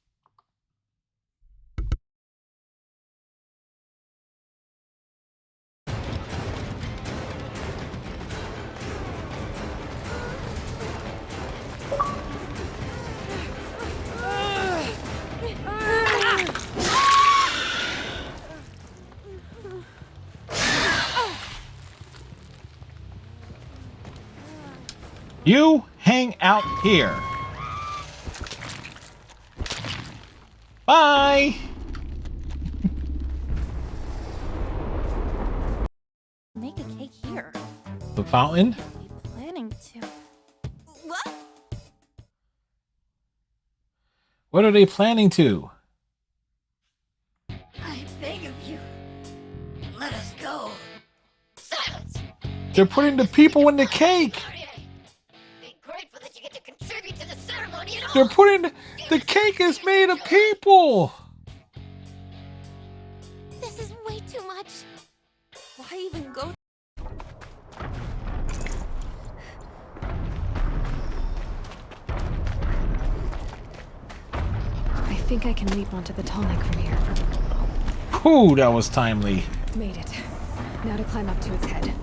You hang out here. Bye. Make a cake here. The fountain? What are you planning to? What? What are they planning to? I beg of you. Let us go. Silence. They're putting the people in the cake. Be grateful that you get to contribute to the ceremony at all. They're putting the cake is made of people. This is way too much. Why even go? I think I can leap onto the tall neck from here. Ooh, that was timely. Made it. Now to climb up to its head.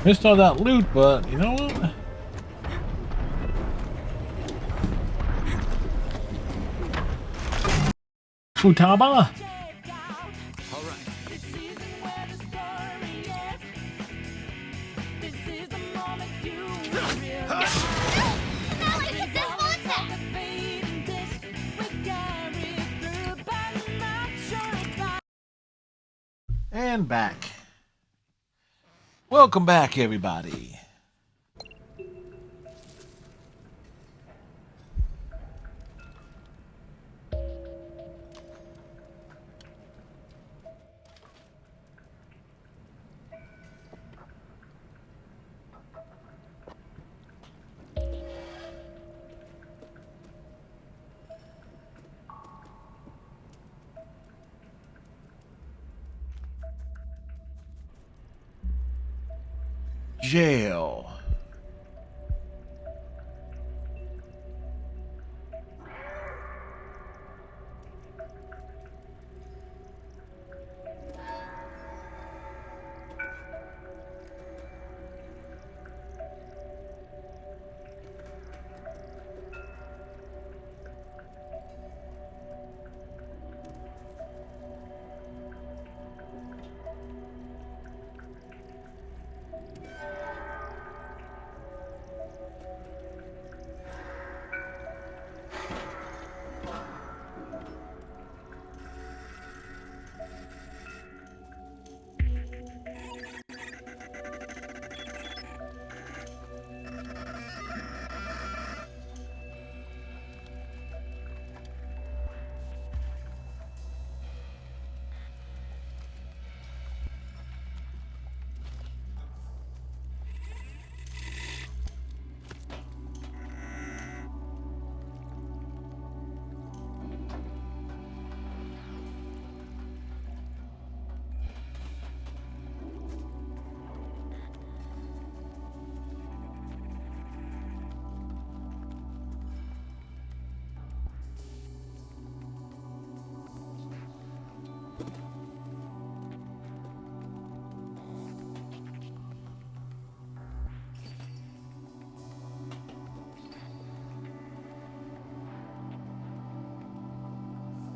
Missed all that loot, but you know what? Futaba. And back. Welcome back, everybody. Jail.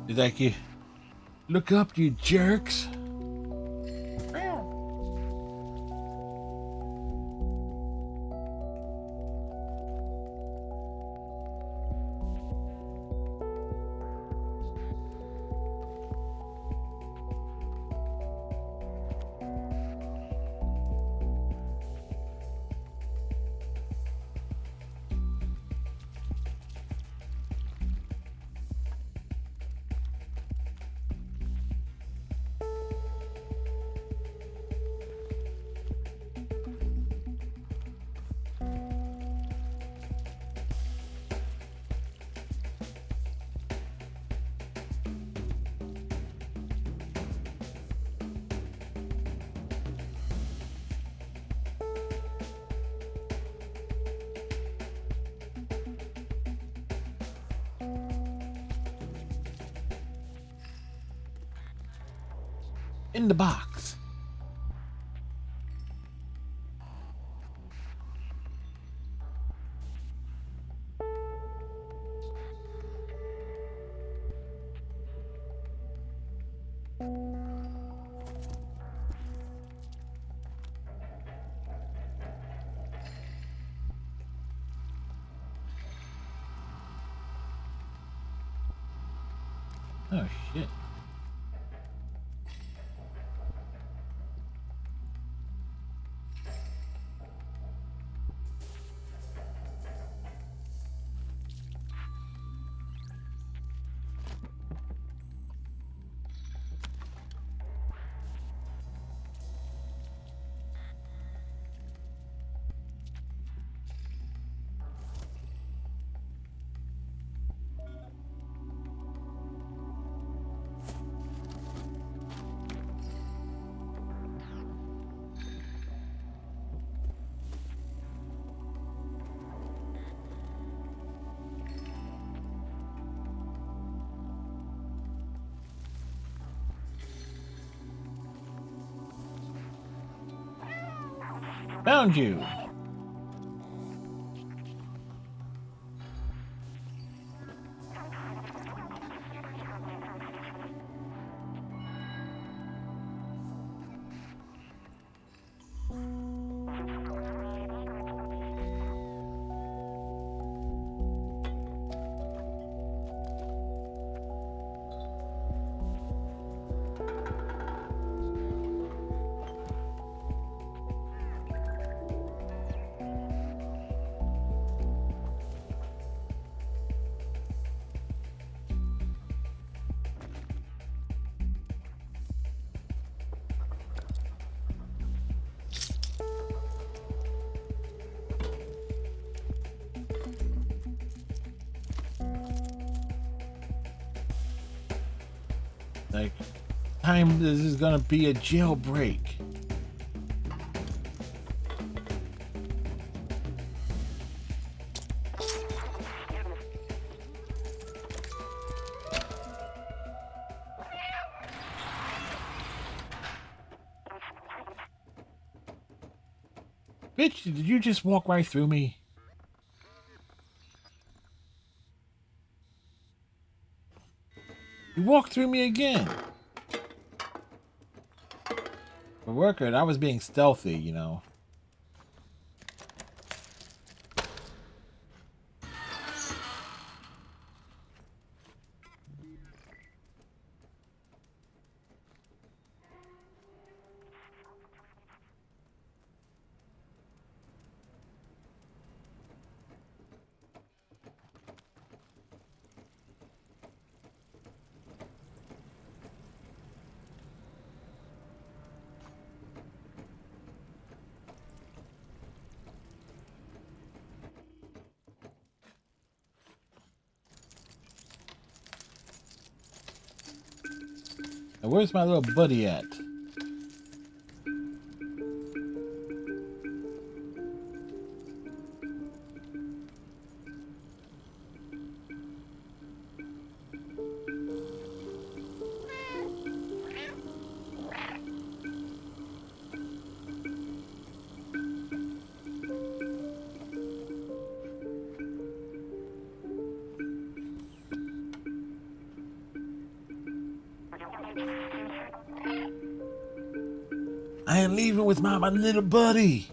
Is that you? Look up, you jerks. In the box. Oh shit. Found you. Like, time this is gonna be a jailbreak. Bitch, did you just walk right through me? You walked through me again. For record, I was being stealthy, you know. Now, where's my little buddy at? I ain't leaving with my little buddy.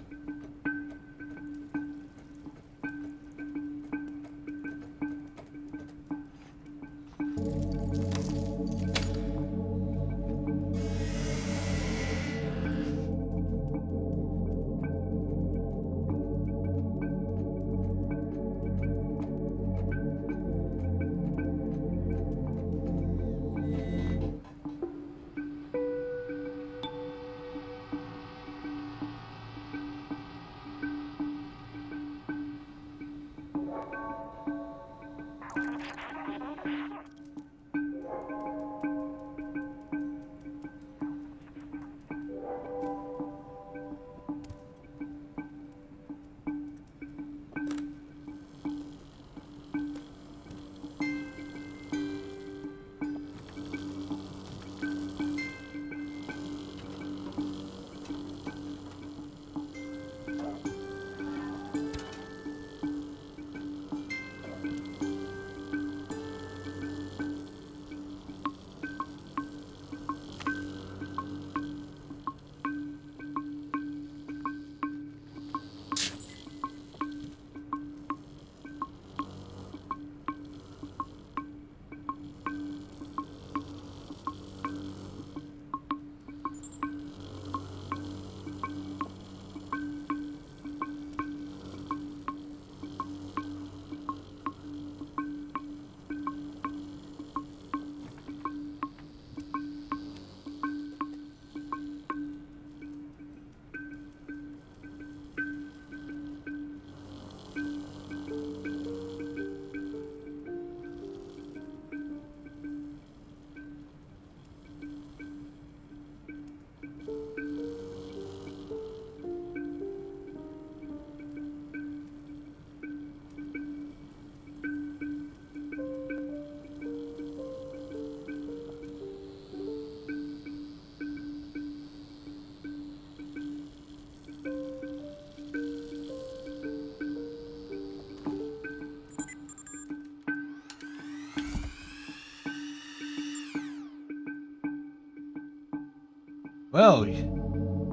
Well, you're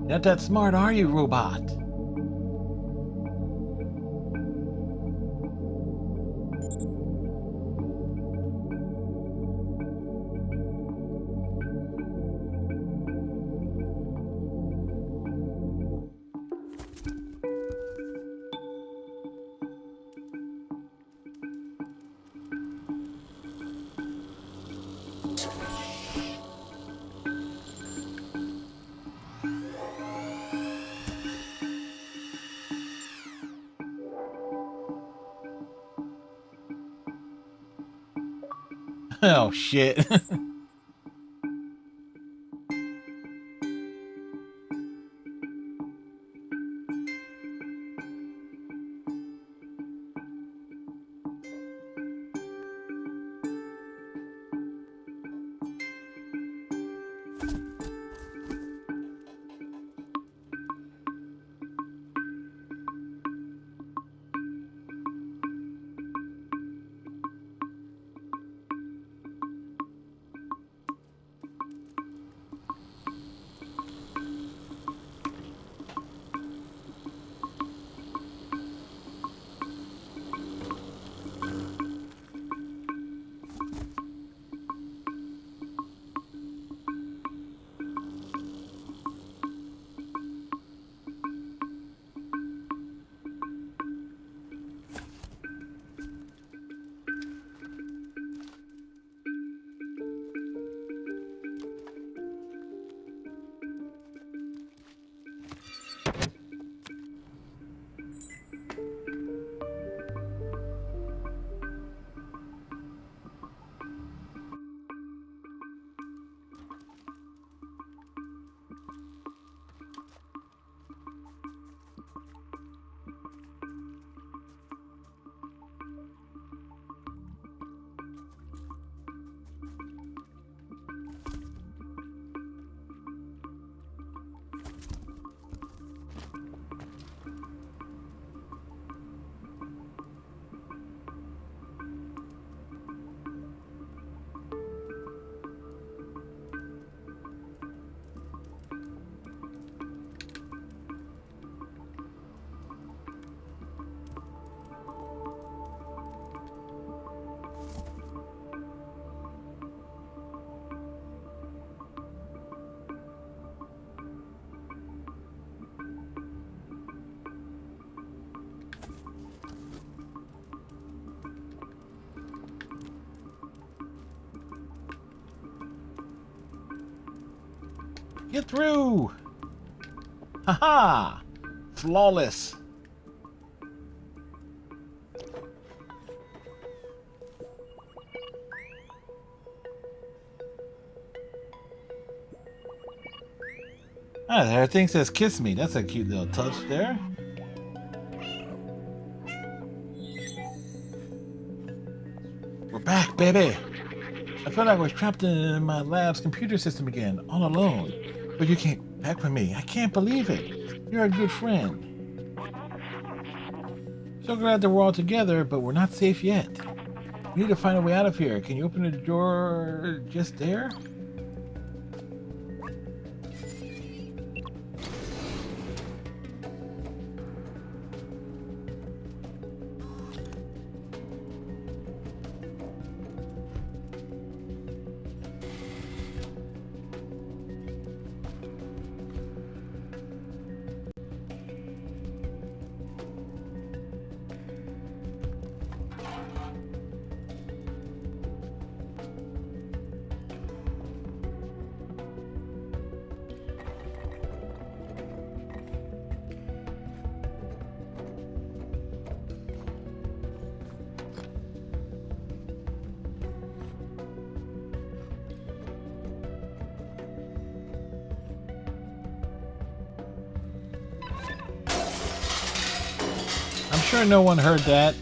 not that smart, are you, robot? Oh shit. Get through! Haha! Flawless! Ah, her thing says kiss me. That's a cute little touch there. We're back, baby! I felt like I was trapped in my lab's computer system again, all alone. But you came back for me. I can't believe it. You're a good friend. So glad that we're all together, but we're not safe yet. We need to find a way out of here. Can you open the door just there? I'm sure no one heard that.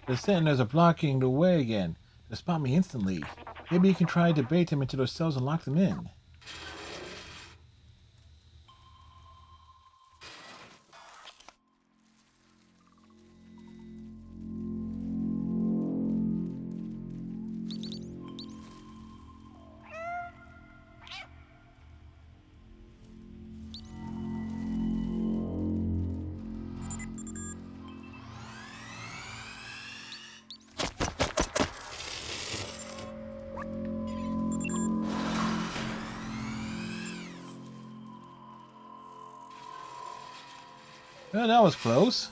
The sentinels are blocking the way again. They spot me instantly. Maybe you can try to bait them into those cells and lock them in. Well, that was close.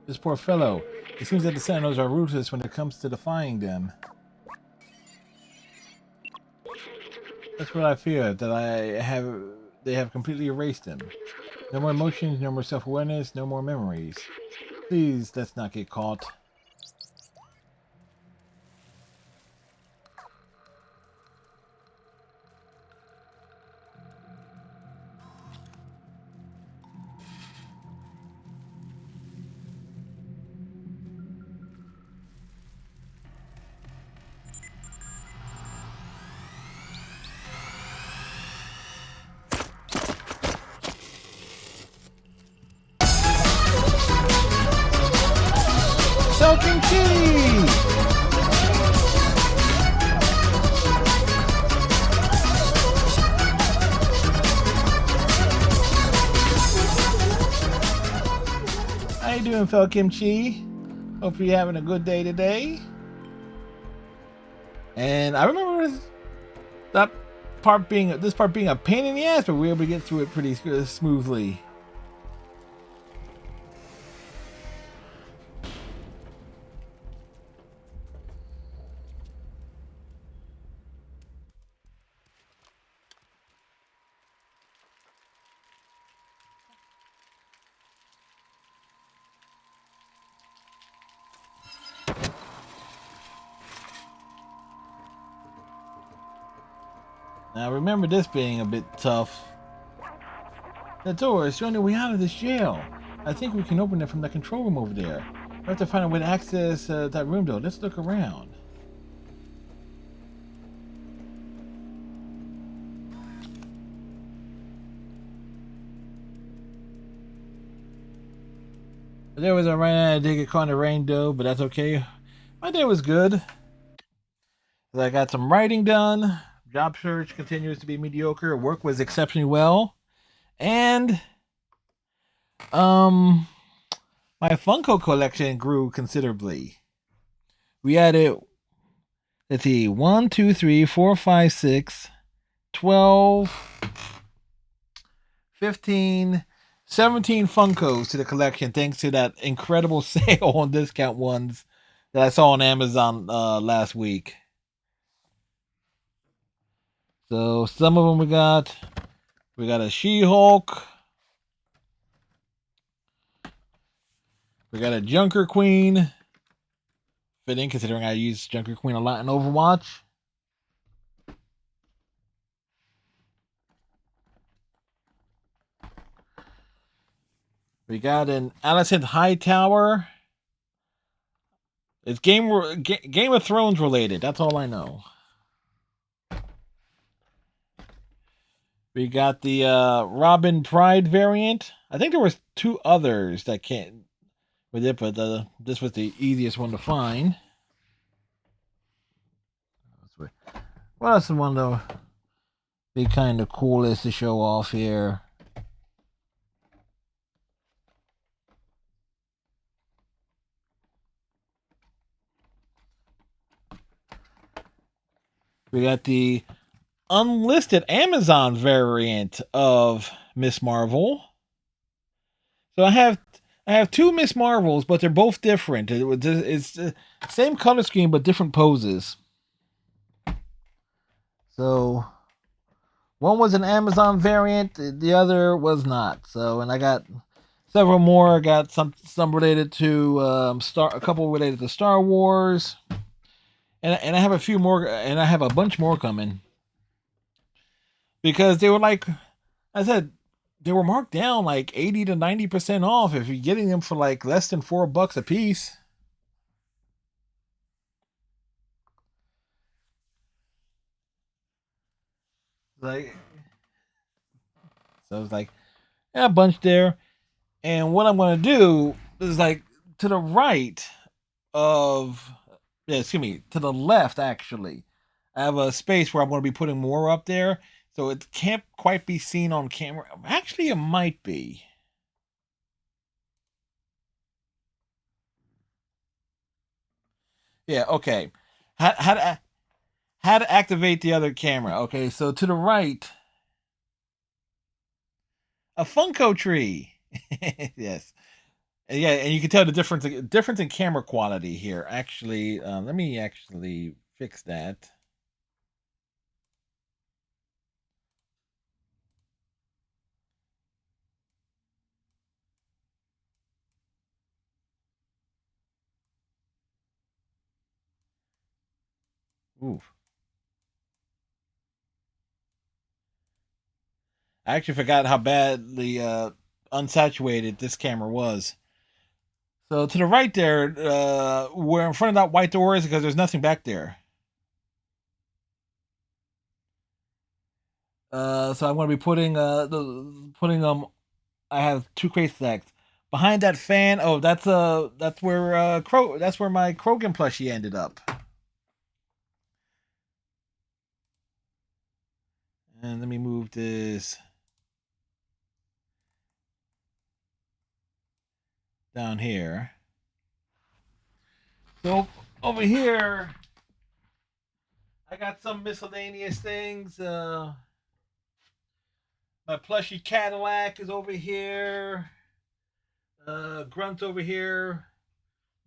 This poor fellow. It seems that the sentinels are ruthless when it comes to defying them. That's what I fear, that they have completely erased him. No more emotions, no more self-awareness, no more memories. Please, let's not get caught. Soaking cheese! How you doing, Fel Kimchi? Hope you're having a good day today. And I remember this part being a pain in the ass, but we were able to get through it pretty smoothly. Now remember this being a bit tough. The door is the only way out of this jail. I think we can open it from the control room over there. We have to find a way to access that room though. Let's look around. There was a rain. I did get caught in the rain though, but that's okay. My day was good. I got some writing done. Job search continues to be mediocre. Work was exceptionally well, and um, my Funko collection grew considerably. We added, let's see, 1, 2, 3, 4, 5, 6, 12, 15, 17 Funkos to the collection, thanks to that incredible sale on discount ones that I saw on Amazon last week. So some of them we got a She-Hulk, we got a Junker Queen, fitting considering I use Junker Queen a lot in Overwatch. We got an Allison Hightower. It's Game of Thrones related. That's all I know. We got the Robin Pride variant. I think there was two others that came with it, but this was the easiest one to find. What else is one to be kind of coolest to show off here? We got the unlisted Amazon variant of Miss Marvel. So I have two Miss Marvels, but they're both different. It's the same color scheme but different poses. So one was an Amazon variant, the other was not. So, and I got several more. I got some related to a couple related to Star Wars, and I have a few more, and I have a bunch more coming because they were like I said, they were marked down like 80 to 90% off if you're getting them for like less than $4 a piece. Like, so it's like, yeah, a bunch there. And what I'm gonna do is like to the right of, yeah, excuse me, to the left actually. I have a space where I'm gonna be putting more up there, so it can't quite be seen on camera. Actually, it might be. Yeah, okay. How to how to activate the other camera? Okay, so to the right, a Funko tree. Yes, and yeah, and you can tell the difference in camera quality here. Actually, let me actually fix that. Oof. I actually forgot how badly unsaturated this camera was. So to the right there, we're in front of that white door is because there's nothing back there. So I'm going to be putting I have two crate stacks behind that fan. Oh, that's where that's where my Krogan plushie ended up. And let me move this down here. So over here, I got some miscellaneous things. My plushy Cadillac is over here. Grunt's over here.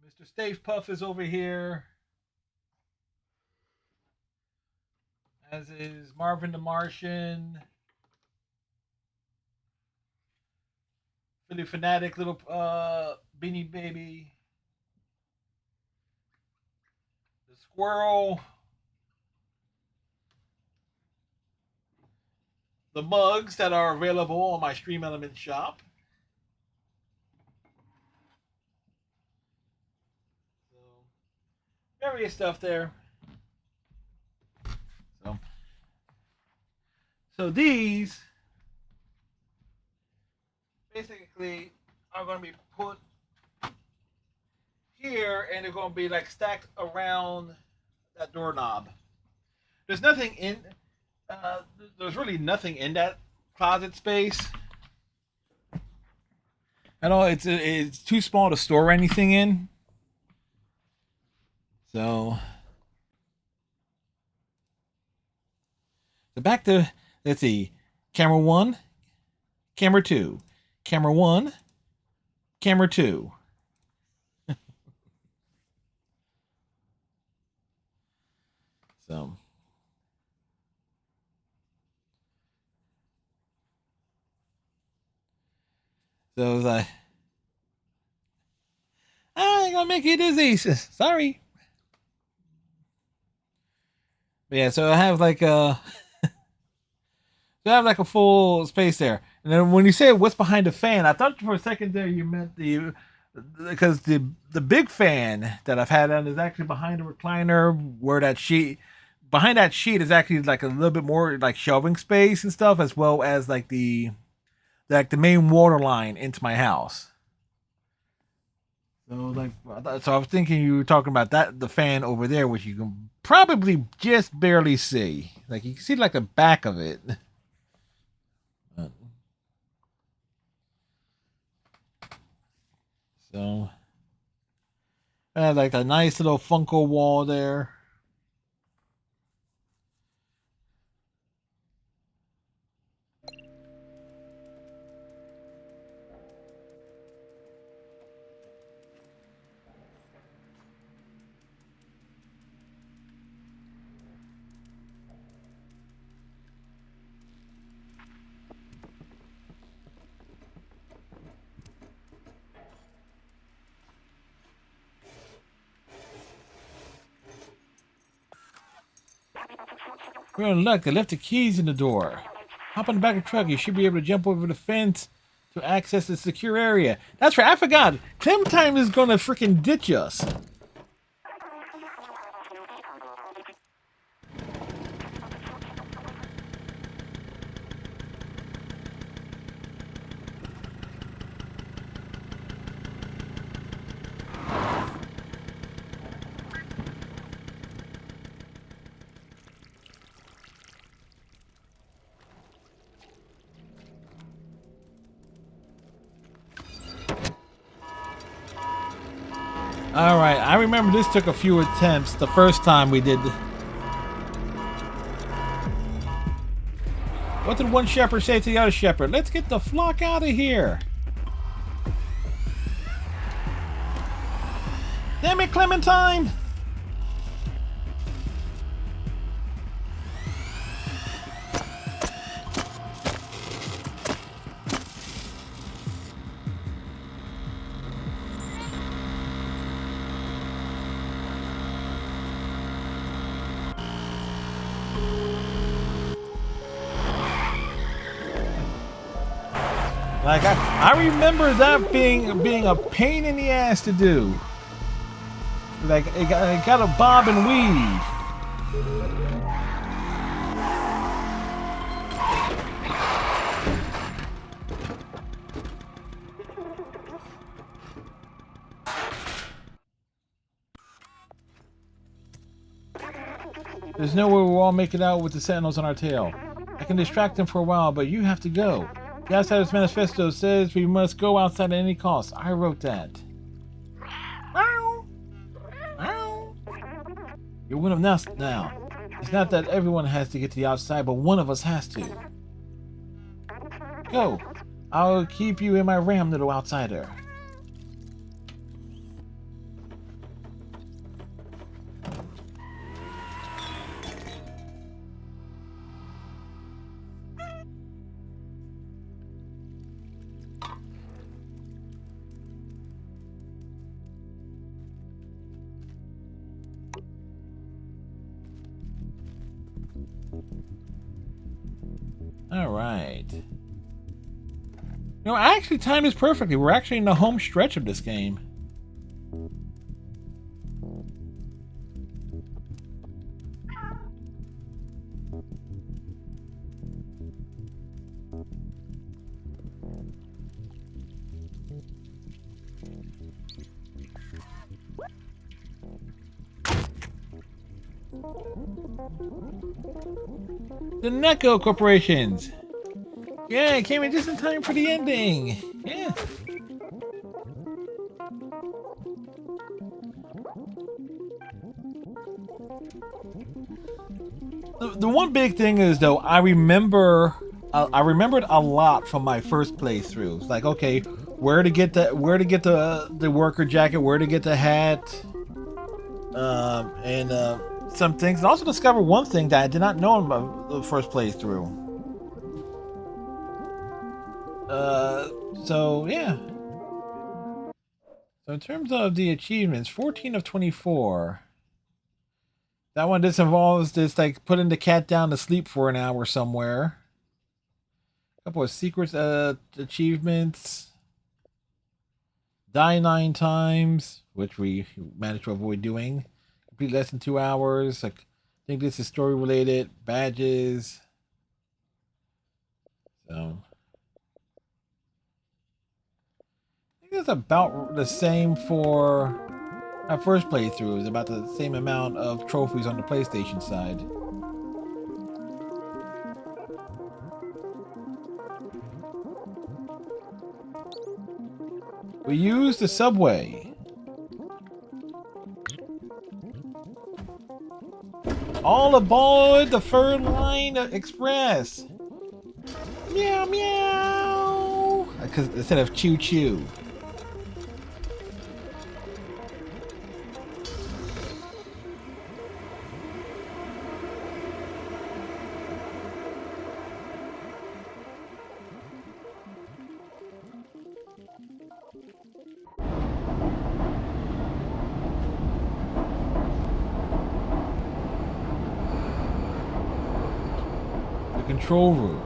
Mr. Stave Puff is over here. As is Marvin the Martian. Philly Fanatic, little Beanie Baby. The Squirrel. the mugs that are available on my Stream Element shop. So, various stuff there. So, so these basically are going to be put here, and they're going to be like stacked around that doorknob. There's nothing in. There's really nothing in that closet space at all. It's too small to store anything in. So back to, let's see, camera one, camera two, camera one, camera two. So it was like, I ain't gonna make you dizzy. Sorry. But yeah, so I have like a full space there. And then when you say what's behind the fan, I thought for a second there you meant because the big fan that I've had on is actually behind the recliner, where that sheet behind that sheet is actually like a little bit more like shelving space and stuff, as well as like the main water line into my house. So I was thinking you were talking about the fan over there, which you can probably just barely see. Like you can see like the back of it. So I had like a nice little Funko wall there. We're in luck. I left the keys in the door. Hop on the back of the truck. You should be able to jump over the fence to access the secure area. That's right. I forgot. Clementine is going to freaking ditch us. All right, I remember this took a few attempts the first time we did. What did one shepherd say to the other shepherd? Let's get the flock out of here. Damn it, Clementine! Like I remember that being a pain in the ass to do. Like it got a bob and weave. There's no way we'll all make it out with the sentinels on our tail. I can distract them for a while, but you have to go. The Outsider's Manifesto says we must go outside at any cost. I wrote that. You're one of us now. It's not that everyone has to get to the outside, but one of us has to. Go. I'll keep you in my ram, little outsider. All right. I actually timed this perfectly. We're actually in the home stretch of this game. The Neko Corporations. Yeah, it came in just in time for the ending. Yeah. The one big thing is though, I remembered a lot from my first playthrough. It's like, okay, where to get the worker jacket, where to get the hat, and some things. And also discovered one thing that I did not know about the first playthrough. So yeah. So in terms of the achievements, 14 of 24. That one just involves just like putting the cat down to sleep for an hour somewhere. A couple of secrets achievements. Die 9 times, which we managed to avoid doing. Complete less than 2 hours. Like, I think this is story related. Badges. So I think it's about the same for our first playthrough. It was about the same amount of trophies on the PlayStation side. We used the subway. All aboard the Fur Line Express. Meow meow. Because instead of choo choo. The control room.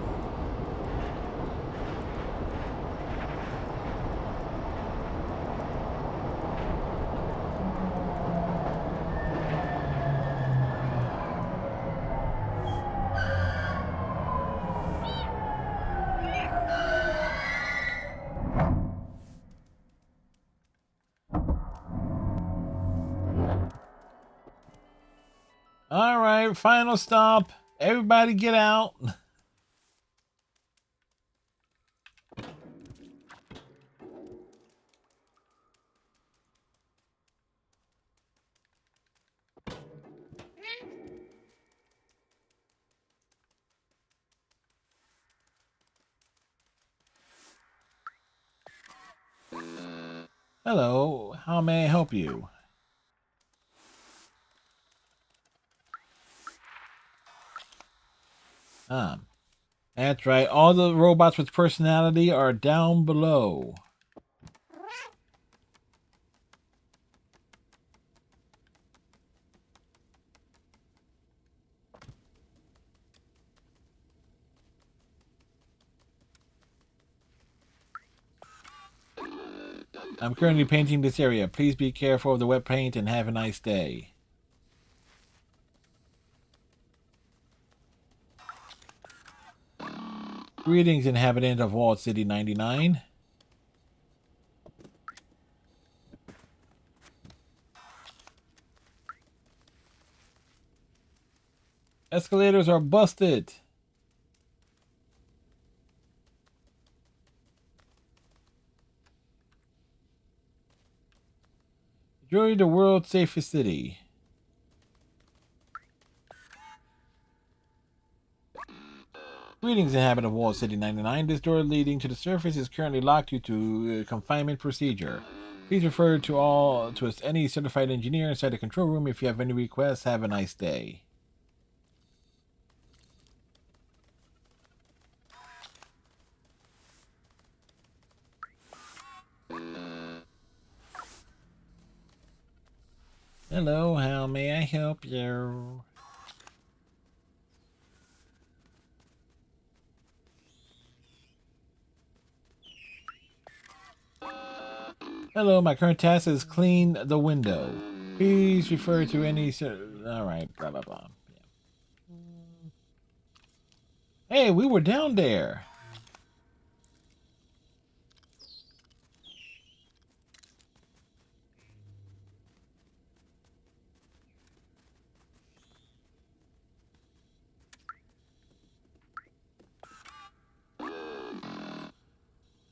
All right, final stop. Everybody get out. Hello, how may I help you? That's right. All the robots with personality are down below. I'm currently painting this area. Please be careful of the wet paint and have a nice day. Greetings, inhabitant of Wall City 99. Escalators are busted. Enjoy the world's safest city. Greetings, inhabitant of Wall City 99. This door leading to the surface is currently locked due to confinement procedure. Please refer to any certified engineer inside the control room if you have any requests. Have a nice day. Hello, how may I help you? Hello, my current task is clean the window. Please refer to any... All right, blah, blah, blah. Hey, we were down there.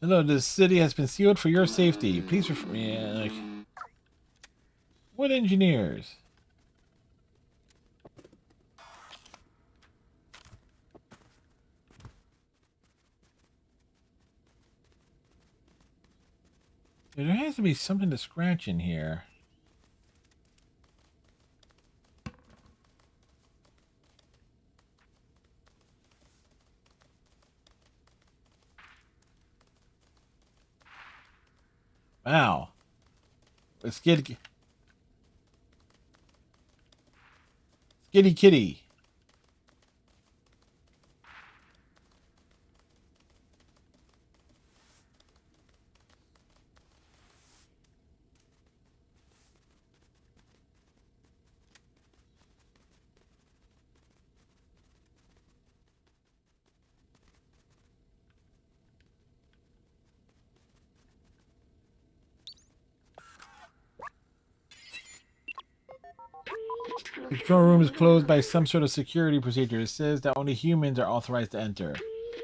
Hello, the city has been sealed for your safety. Please refer... Yeah, like... What engineers? There has to be something to scratch in here. Wow. Skitty kitty. The control room is closed by some sort of security procedure. It says that only humans are authorized to enter.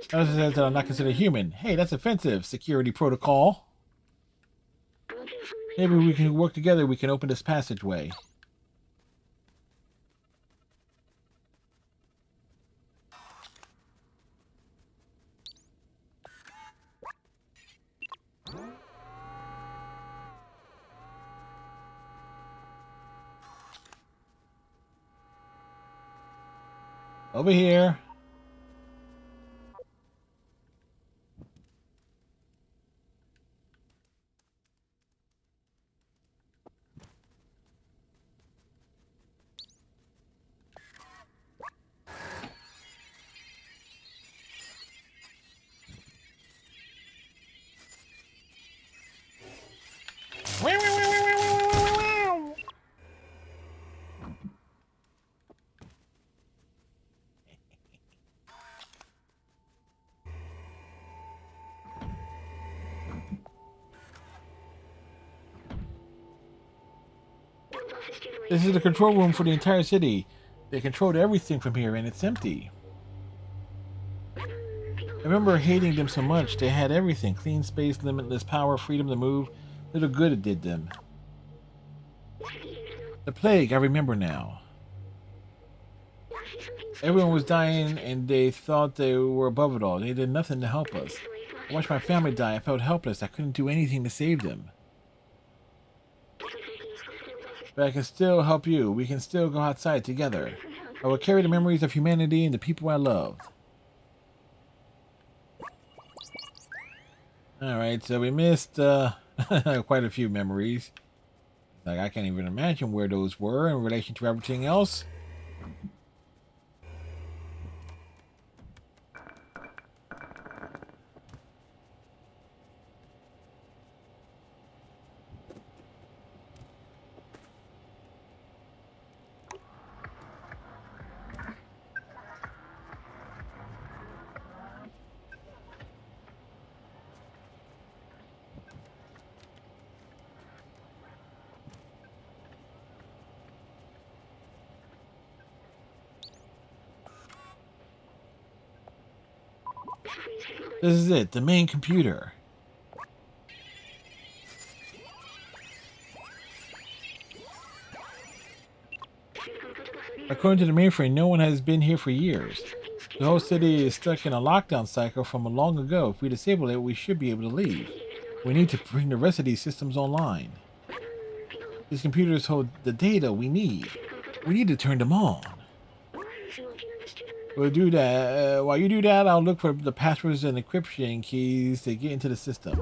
It also says that I'm not considered human. Hey, that's offensive. Security protocol. Maybe we can work together. We can open this passageway. Over here. This is the control room for the entire city. They controlled everything from here, and it's empty. I remember hating them so much. They had everything. Clean space, limitless power, freedom to move. Little good it did them. The plague, I remember now. Everyone was dying, and they thought they were above it all. They did nothing to help us. I watched my family die. I felt helpless. I couldn't do anything to save them. But I can still help you. We can still go outside together. I will carry the memories of humanity and the people I loved. Alright, so we missed quite a few memories. Like, I can't even imagine where those were in relation to everything else. This is it, the main computer. According to the mainframe, no one has been here for years. The whole city is stuck in a lockdown cycle from long ago. If we disable it, we should be able to leave. We need to bring the rest of these systems online. These computers hold the data we need. We need to turn them on. We'll do that. While you do that, I'll look for the passwords and encryption keys to get into the system.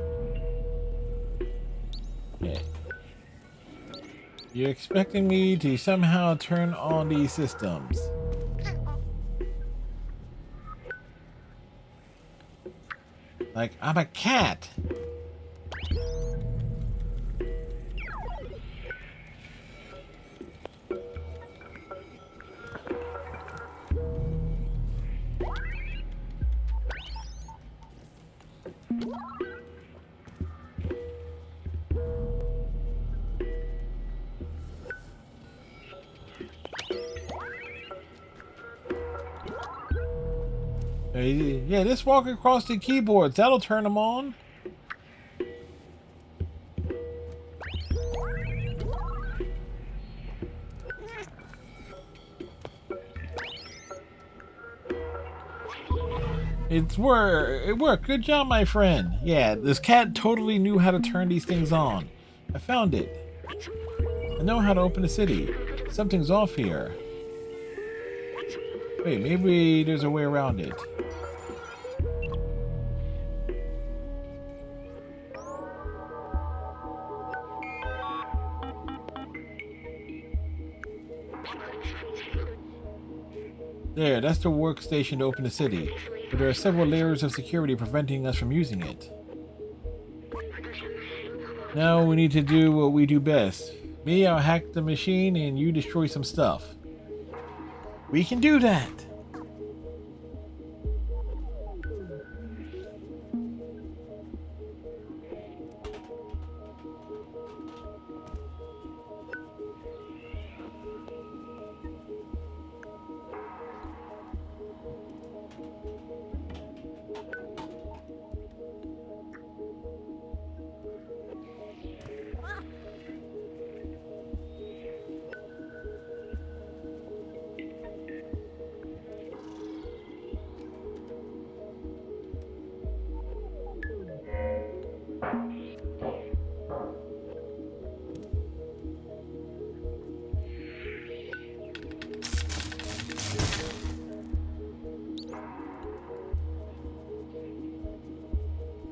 Okay. You're expecting me to somehow turn on these systems. Like, I'm a cat. Yeah, just walk across the keyboards. That'll turn them on. It worked. Good job, my friend. Yeah, this cat totally knew how to turn these things on. I found it. I know how to open the city. Something's off here. Wait, maybe there's a way around it. There, that's the workstation to open the city. But there are several layers of security preventing us from using it. Now we need to do what we do best. Me, I'll hack the machine and you destroy some stuff. We can do that!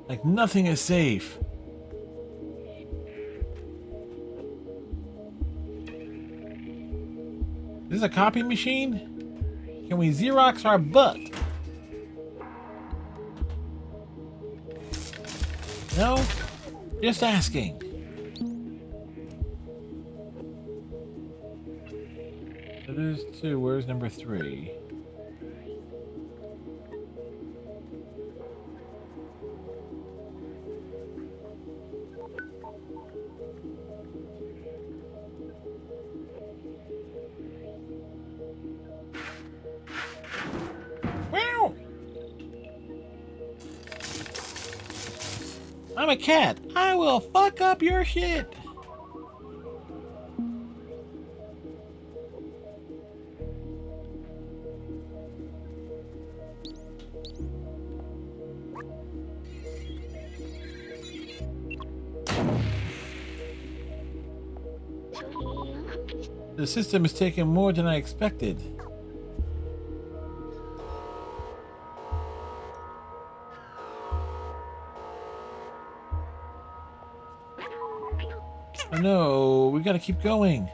Like nothing is safe. This is a copy machine? Can we Xerox our butt? No? Just asking. So there's two. Where's number 3? I'm a cat. I will fuck up your shit. The system is taking more than I expected. Oh no, we gotta keep going.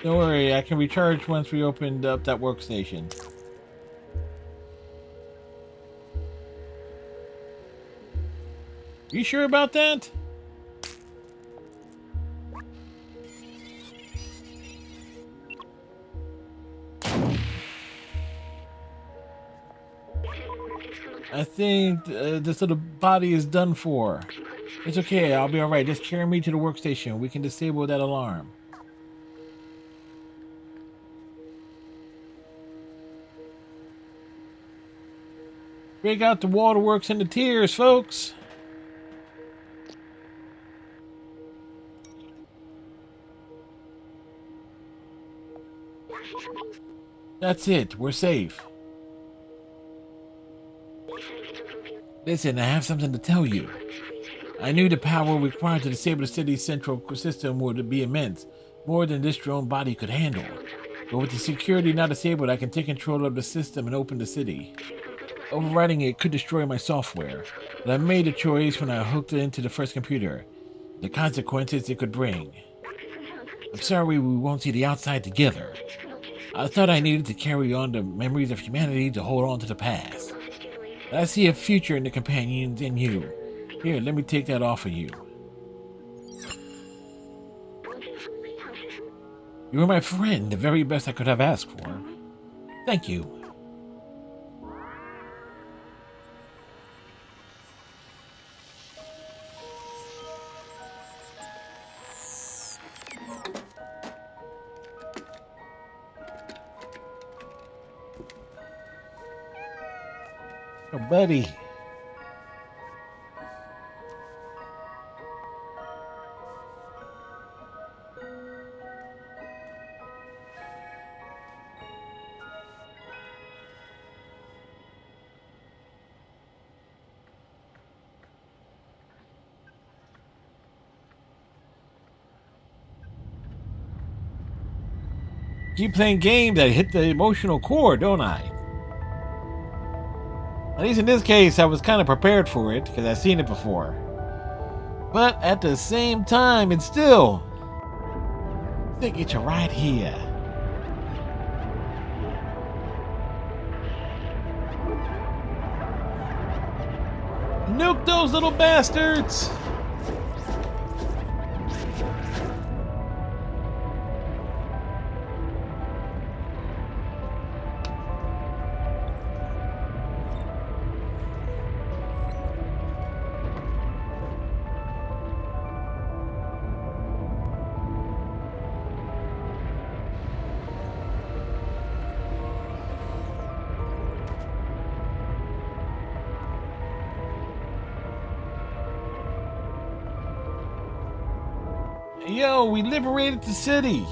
Don't worry, I can recharge once we opened up that workstation. You sure about that? I think this little body is done for. It's okay, I'll be alright. Just carry me to the workstation. We can disable that alarm. Break out the waterworks and the tears, folks. That's it. We're safe. Listen, I have something to tell you. I knew the power required to disable the city's central system would be immense, more than this drone body could handle. But with the security now disabled, I can take control of the system and open the city. Overriding it could destroy my software, but I made a choice when I hooked it into the first computer. The consequences it could bring. I'm sorry we won't see the outside together. I thought I needed to carry on the memories of humanity to hold on to the past. But I see a future in the companions and you. Here, let me take that off of you. You were my friend, the very best I could have asked for. Thank you. Oh, buddy. Keep playing games that hit the emotional core, don't I? At least in this case, I was kind of prepared for it because I've seen it before. But at the same time, it's still. I think it's right here. Nuke those little bastards! Yo, we liberated the city!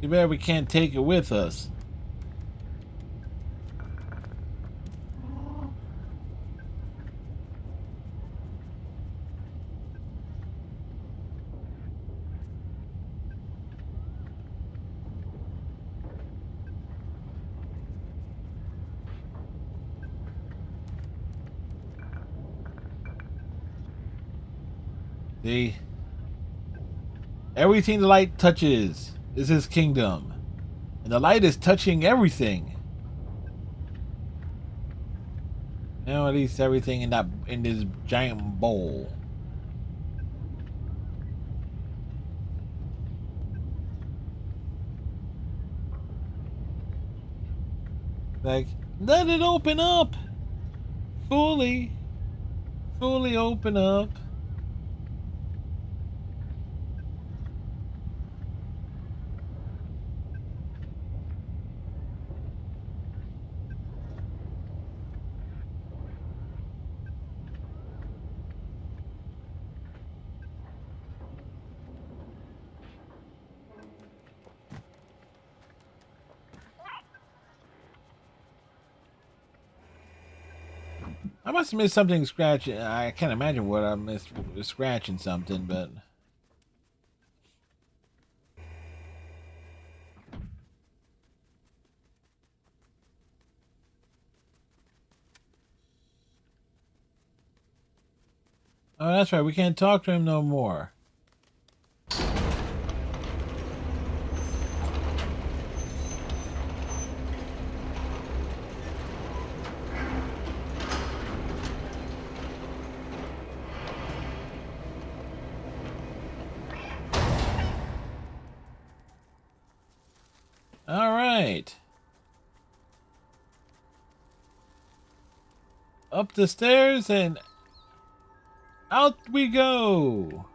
Too bad we can't take it with us. See? Everything the light touches is his kingdom. And the light is touching everything. Now at least everything in this giant bowl. Like, let it open up! Fully open up. I must have missed something scratching. I can't imagine what I missed scratching something, but. Oh, that's right. We can't talk to him no more. All right. Up the stairs and out we go.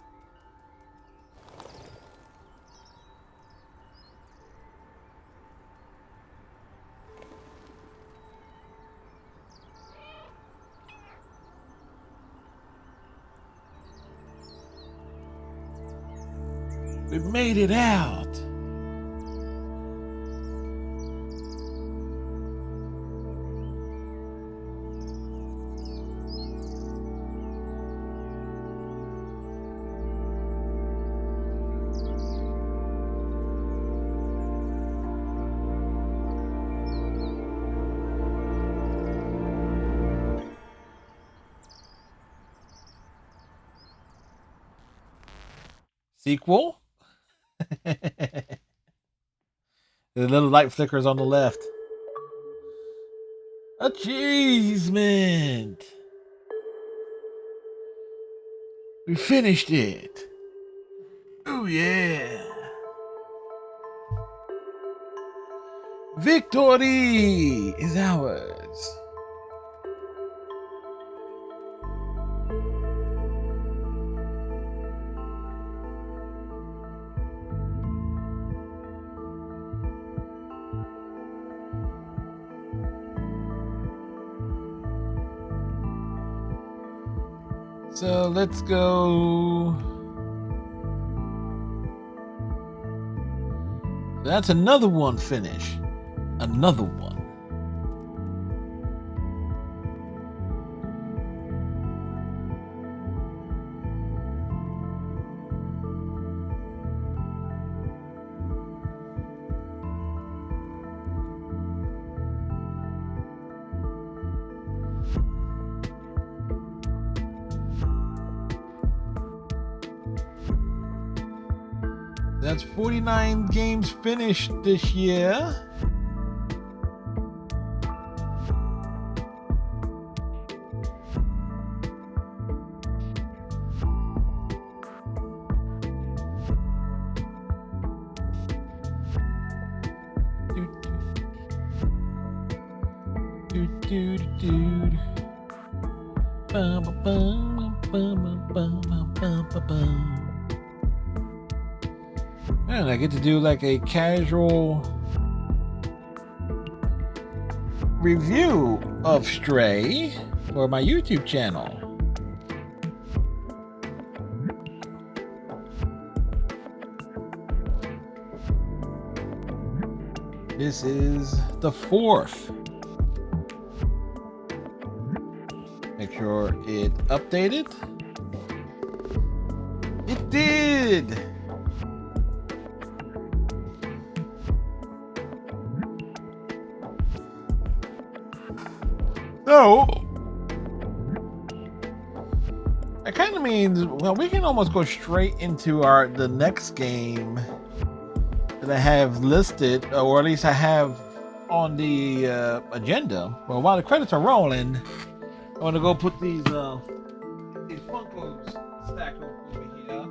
We made it out. Sequel? The little light flickers on the left. Achievement! We finished it. Oh yeah. Victory is ours. So let's go. That's another one finish. Another one. That's 49 games finished this year. Man, I get to do like a casual review of Stray for my YouTube channel. This is the 4th. Make sure it updated. It did! So, that kind of means, well, we can almost go straight into the next game that I have listed, or at least I have on the agenda. Well, while the credits are rolling, I want to go put these Funkos stacked over here.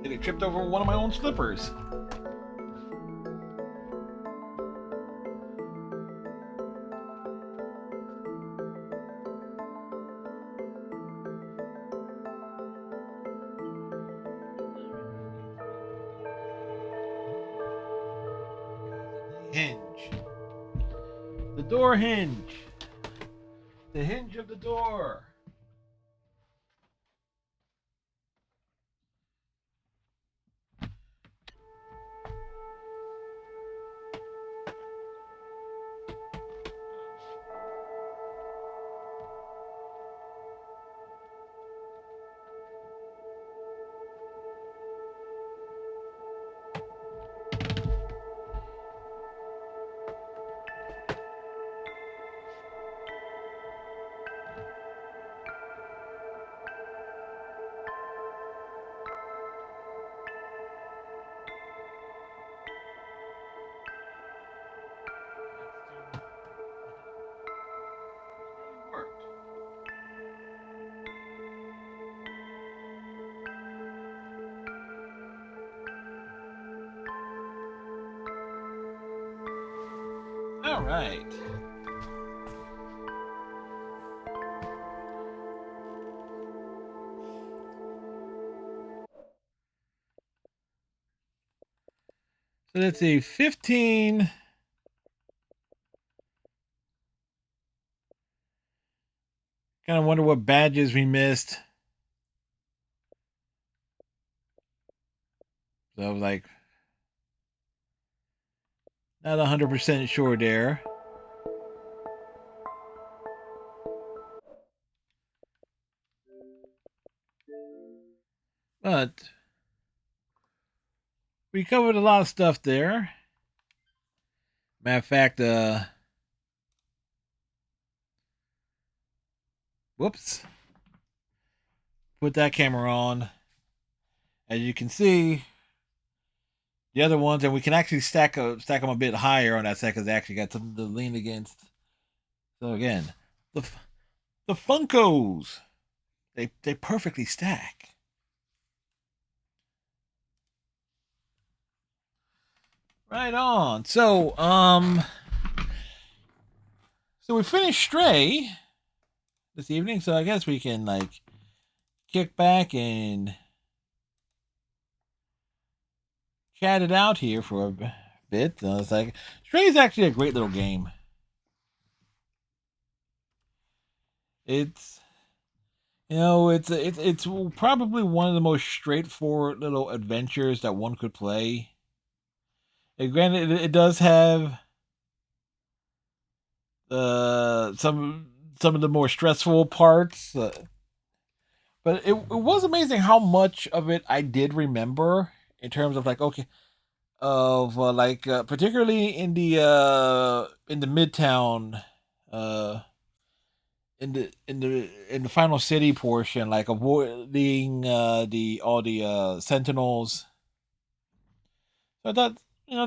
And it tripped over one of my own slippers. Hinge. The door hinge. The hinge of the door. All right. So let's see, 15. Kind of wonder what badges we missed. So I was like, not 100% sure there. but we covered a lot of stuff there. Matter of fact, whoops, put that camera on. As you can see, the other ones, and we can actually stack them a bit higher on that side because they actually got something to lean against. So again, the the Funkos, they perfectly stack. Right on. So we finished Stray this evening, so I guess we can like kick back and chat it out here for a bit. It's like Stray is actually a great little game. It's it's probably one of the most straightforward little adventures that one could play. And granted, it does have some of the more stressful parts, but it was amazing how much of it I did remember in terms of like okay, of particularly in the midtown, uh in the final city portion, like avoiding the all the sentinels. So that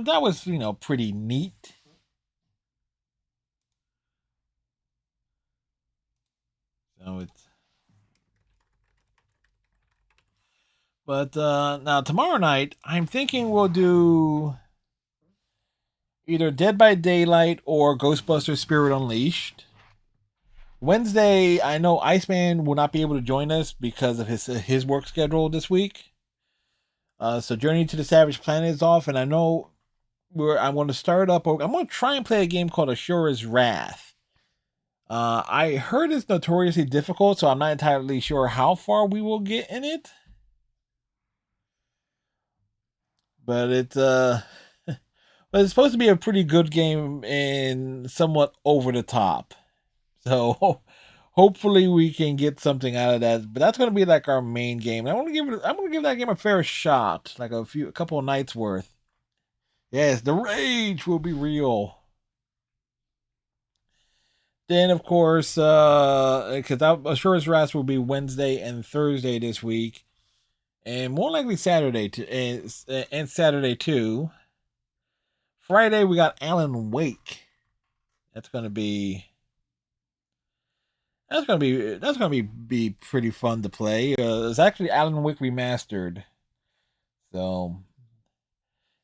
that was pretty neat. So it's but now tomorrow night I'm thinking we'll do either Dead by Daylight or Ghostbusters Spirit Unleashed. Wednesday, I know Iceman will not be able to join us because of his work schedule this week. So Journey to the Savage Planet is off, and I know where I'm going to start up. I'm going to try and play a game called Ashura's Wrath. I heard it's notoriously difficult, so I'm not entirely sure how far we will get in it. But but it's supposed to be a pretty good game and somewhat over the top. So hopefully we can get something out of that. But that's going to be like our main game. I'm going to give that game a fair shot, like a couple of nights worth. Yes, the rage will be real. Then, of course, because Assure's Wrath will be Wednesday and Thursday this week, and more likely Saturday and Saturday too. Friday we got Alan Wake. That's gonna be be pretty fun to play. It's actually Alan Wake remastered. So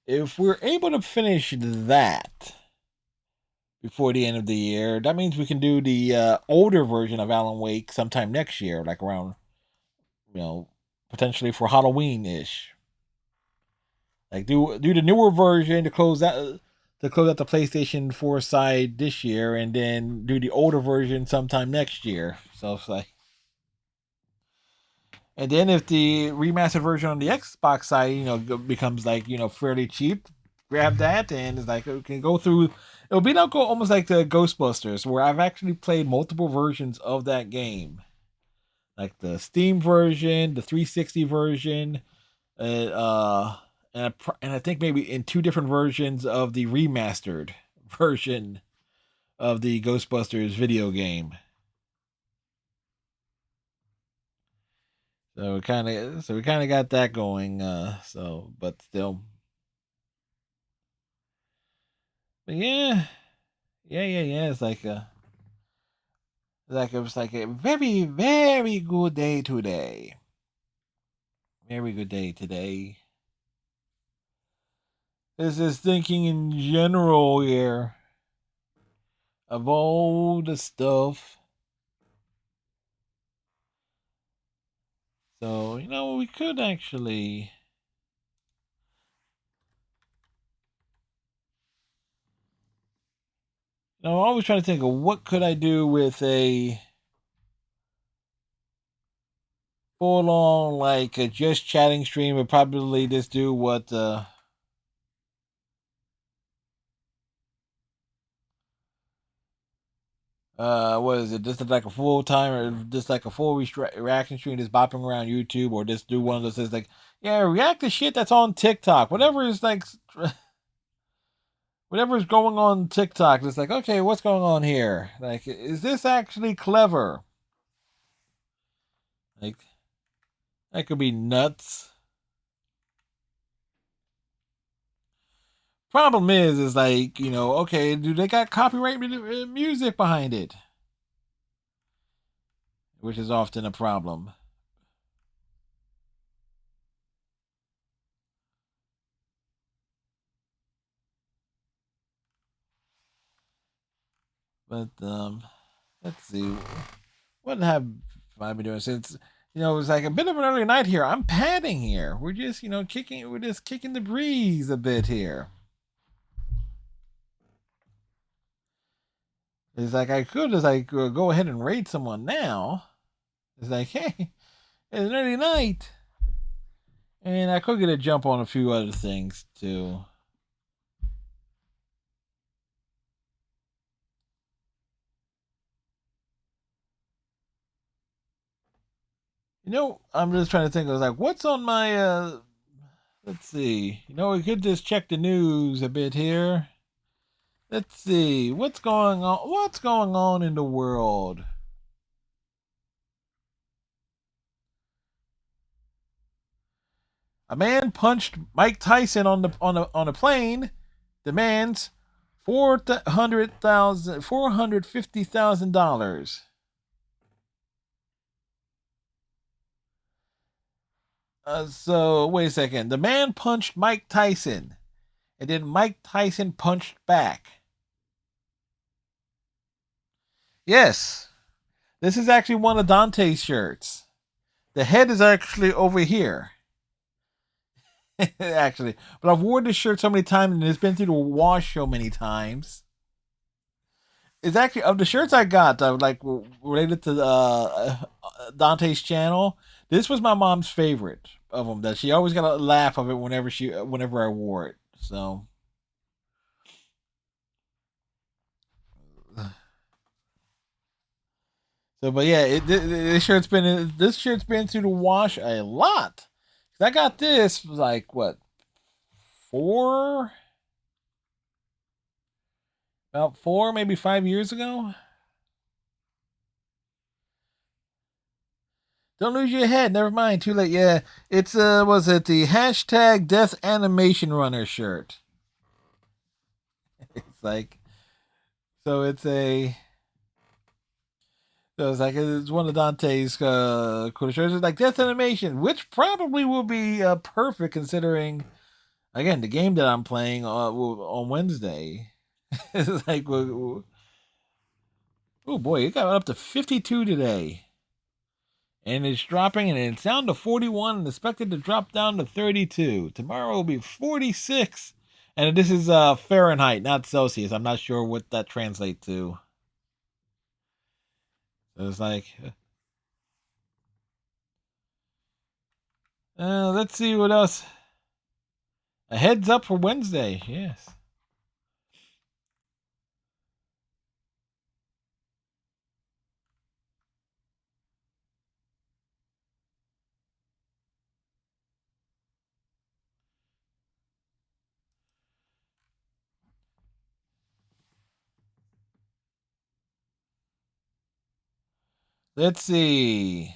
if we're able to finish that before the end of the year, that means we can do the older version of Alan Wake sometime next year, like around you know potentially for Halloween ish. Like do the newer version to close out the PlayStation 4 side this year, and then do the older version sometime next year. So it's like, and then if the remastered version on the Xbox side, becomes like fairly cheap, grab that, and it's like it can go through. It'll be like almost like the Ghostbusters, where I've actually played multiple versions of that game, like the Steam version, the 360 version, uh, uh and I think maybe in two different versions of the remastered version of the Ghostbusters video game. So we kind of got that going. But still, but yeah, yeah. It was like a very very good day today. Very good day today. This is thinking in general here of all the stuff. So, we could actually. I'm always trying to think of what could I do with a full on, like, a just chatting stream, and probably just do what, What is it? Just like a full time or just like a full reaction stream, just bopping around YouTube, or just do one of those things like, yeah, react to shit that's on TikTok, whatever is like, whatever's going on TikTok. It's like, okay, what's going on here? Like, is this actually clever? Like, that could be nuts. Problem is like, okay, do they got copyright music behind it? Which is often a problem. But let's see. What have I been doing since? It's like a bit of an early night here. I'm padding here. We're just, kicking. We're just kicking the breeze a bit here. It's like I could just like go ahead and raid someone now. It's like, hey, it's an early night, and I could get a jump on a few other things too. I'm just trying to think. I was like, what's on my let's see. We could just check the news a bit here. Let's see. What's going on? What's going on in the world? A man punched Mike Tyson on a plane. Demands $450,000. So wait a second. The man punched Mike Tyson, and then Mike Tyson punched back. Yes, this is actually one of Dante's shirts. The head is actually over here. Actually, but I've worn this shirt so many times, and it's been through the wash so many times. It's actually of the shirts I got, like related to Dante's channel. This was my mom's favorite of them. That she always got a laugh of it whenever I wore it. But yeah, this shirt's been through the wash a lot. I got this like what, four, about 4 maybe 5 years ago. Don't lose your head. Never mind. Too late. Yeah, it's was it the hashtag Death Animation Runner shirt? It's like, so it's a. So it's one of Dante's cool shirts. It's like Death Animation, which probably will be perfect considering, again, the game that I'm playing on Wednesday. It's like, oh boy, it got up to 52 today. And it's dropping, and it's down to 41, and expected to drop down to 32. Tomorrow will be 46. And this is Fahrenheit, not Celsius. I'm not sure what that translates to. So it's like, let's see what else. A heads up for Wednesday, yes. Let's see.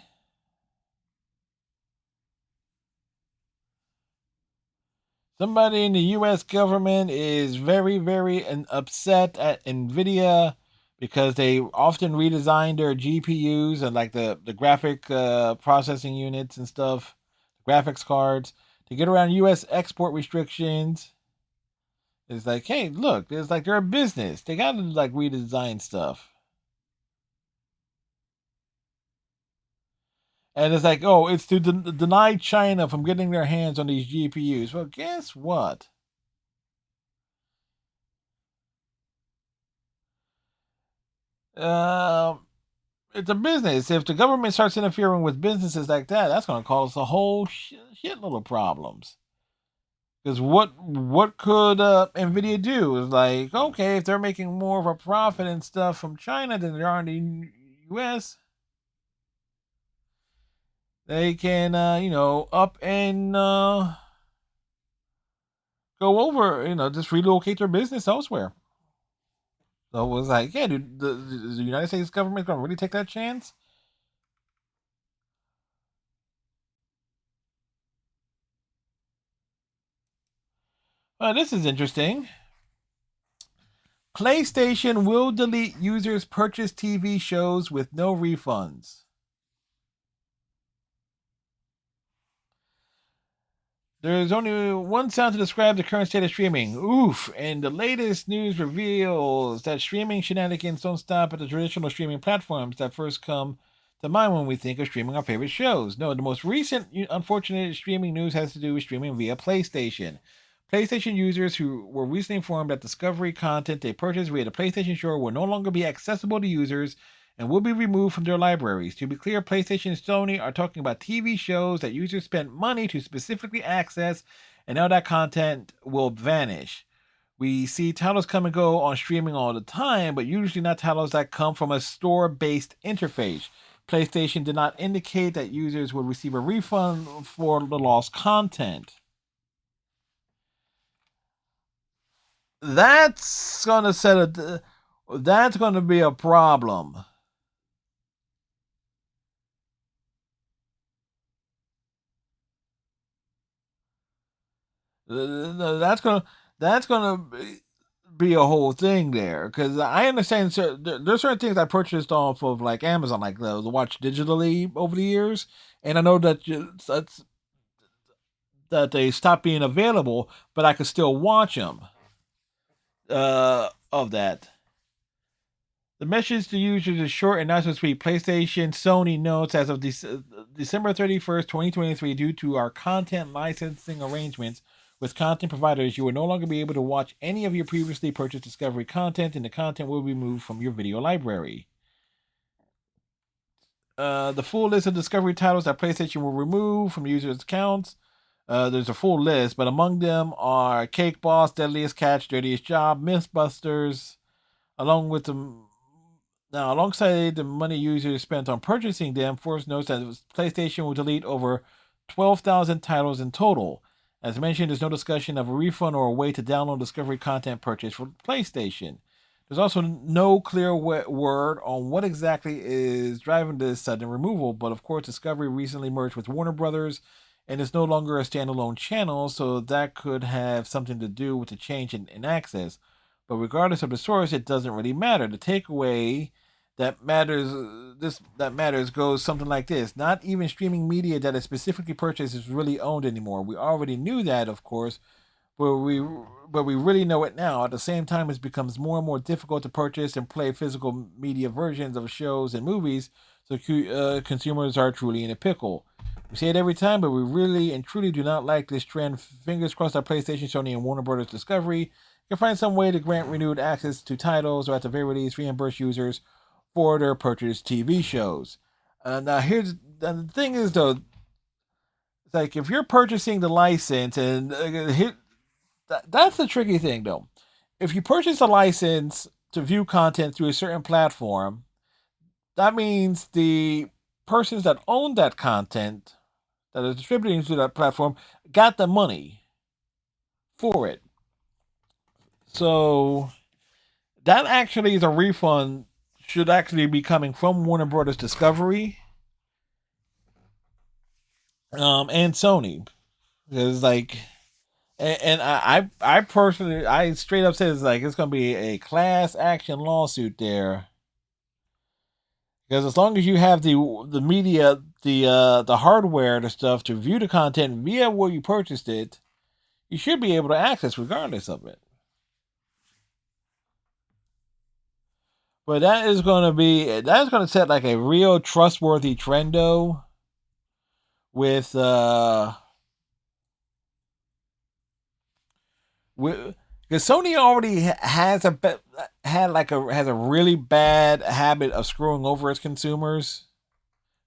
Somebody in the U.S. government is very, very upset at NVIDIA because they often redesign their GPUs and like the graphic processing units and stuff, graphics cards, to get around U.S. export restrictions. It's like, hey, look, it's like they're a business. They got to like redesign stuff. And it's like, oh, it's to deny China from getting their hands on these GPUs. Well, guess what? Uh, it's a business. If the government starts interfering with businesses like that, that's going to cause a whole shitload of problems. Because what could Nvidia do? Is like, okay, if they're making more of a profit and stuff from China than they are in the U.S., they can up and go over, just relocate their business elsewhere. So it was like, yeah, dude, the United States government gonna really take that chance? This is interesting. PlayStation will delete users' purchased TV shows with no refunds. There's only one sound to describe the current state of streaming. Oof. And the latest news reveals that streaming shenanigans don't stop at the traditional streaming platforms that first come to mind when we think of streaming our favorite shows. No, the most recent unfortunate streaming news has to do with streaming via PlayStation. PlayStation users who were recently informed that Discovery content they purchased via the PlayStation Store will no longer be accessible to users and will be removed from their libraries. To be clear, PlayStation and Sony are talking about TV shows that users spent money to specifically access, and now that content will vanish. We see titles come and go on streaming all the time, but usually not titles that come from a store based interface. PlayStation did not indicate that users would receive a refund for the lost content. That's gonna set a that's gonna be a problem. That's gonna be a whole thing there because I understand. So there's certain things I purchased off of like Amazon, like the watch digitally over the years, and I know that they stopped being available, but I could still watch them. Of that. The message to users is short and not so sweet. PlayStation Sony notes as of December 31st, 2023, due to our content licensing arrangements with content providers, you will no longer be able to watch any of your previously purchased Discovery content, and the content will be removed from your video library. The full list of Discovery titles that PlayStation will remove from users' accounts. There's a full list, but among them are Cake Boss, Deadliest Catch, Dirtiest Job, Mythbusters, along with the now, alongside the money users spent on purchasing them, Forbes notes that PlayStation will delete over 12,000 titles in total. As mentioned, there's no discussion of a refund or a way to download Discovery content purchased for PlayStation. There's also no clear word on what exactly is driving this sudden removal, but of course, Discovery recently merged with Warner Brothers and is no longer a standalone channel, so that could have something to do with the change in access. But regardless of the source, it doesn't really matter. The takeaway that matters goes something like this: not even streaming media that is specifically purchased is really owned anymore. We already knew that, of course, but we really know it now. At the same time, it becomes more and more difficult to purchase and play physical media versions of shows and movies, so consumers are truly in a pickle. We say it every time, but we really and truly do not like this trend. Fingers crossed that PlayStation, Sony, and Warner Brothers Discovery can find some way to grant renewed access to titles, or at the very least reimburse users for their purchased TV shows. Now, the thing is though, it's like if you're purchasing the license, and that's the tricky thing though. If you purchase a license to view content through a certain platform, that means the persons that own that content that are distributing to that platform got the money for it. So that actually is a refund should actually be coming from Warner Brothers Discovery and Sony. Because like and I personally I straight up said it's like it's gonna be a class action lawsuit there. Because as long as you have the media, the hardware, the stuff to view the content via where you purchased it, you should be able to access regardless of it. But that's gonna set like a real trustworthy trendo with because Sony already has a really bad habit of screwing over its consumers,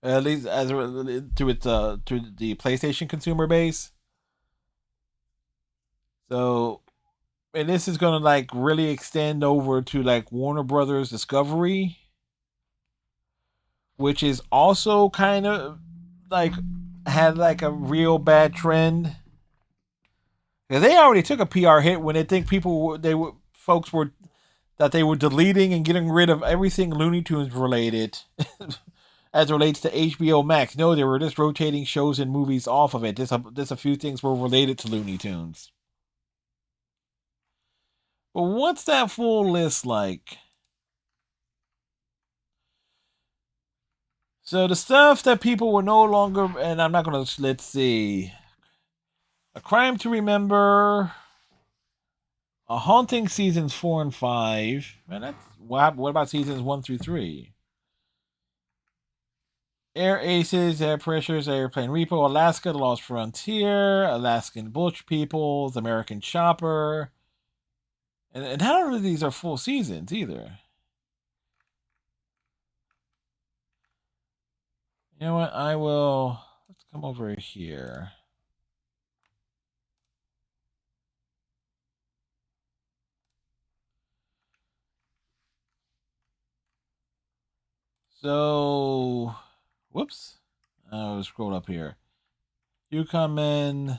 at least as to its to the PlayStation consumer base. So, and this is gonna like really extend over to like Warner Brothers Discovery, which is also kind of like had like a real bad trend. Because they already took a PR hit when they think people they were folks were that they were deleting and getting rid of everything Looney Tunes related as it relates to HBO Max. No, they were just rotating shows and movies off of it. Just a few things were related to Looney Tunes. But what's that full list like? So the stuff that people were no longer, and I'm not gonna, let's see, A Crime to Remember, A Haunting seasons 4 and 5. Man, that's what about seasons 1 through 3? Air Aces, Air Pressures, Airplane Repo, Alaska, The Lost Frontier, Alaskan Butch Peoples, American Chopper. And none of these are full seasons either. You know what? Let's come over here. So, whoops. I'll scroll up here. You come in.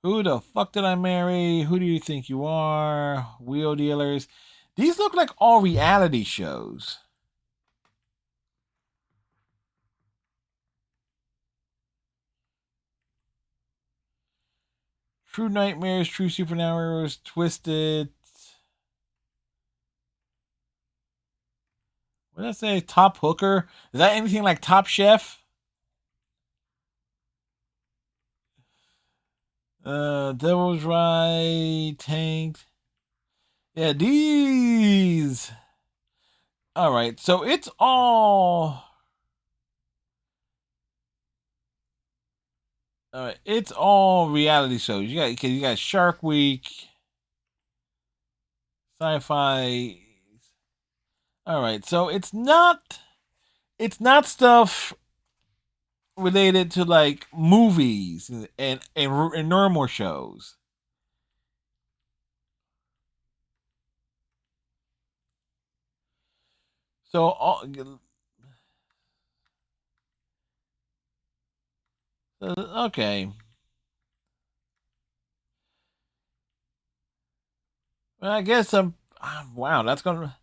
Who the fuck did I marry? Who do you think you are? Wheel dealers. These look like all reality shows. True Nightmares, True Superheroes, Twisted. What did I say? Top Hooker? Is that anything like Top Chef? Devil's Ride, Tanked. Yeah, these. All right, so it's all. All right, it's all reality shows. You got Shark Week, Sci-Fi. All right, so it's not stuff related to like movies and normal shows. So okay. Well, I guess wow, that's gonna.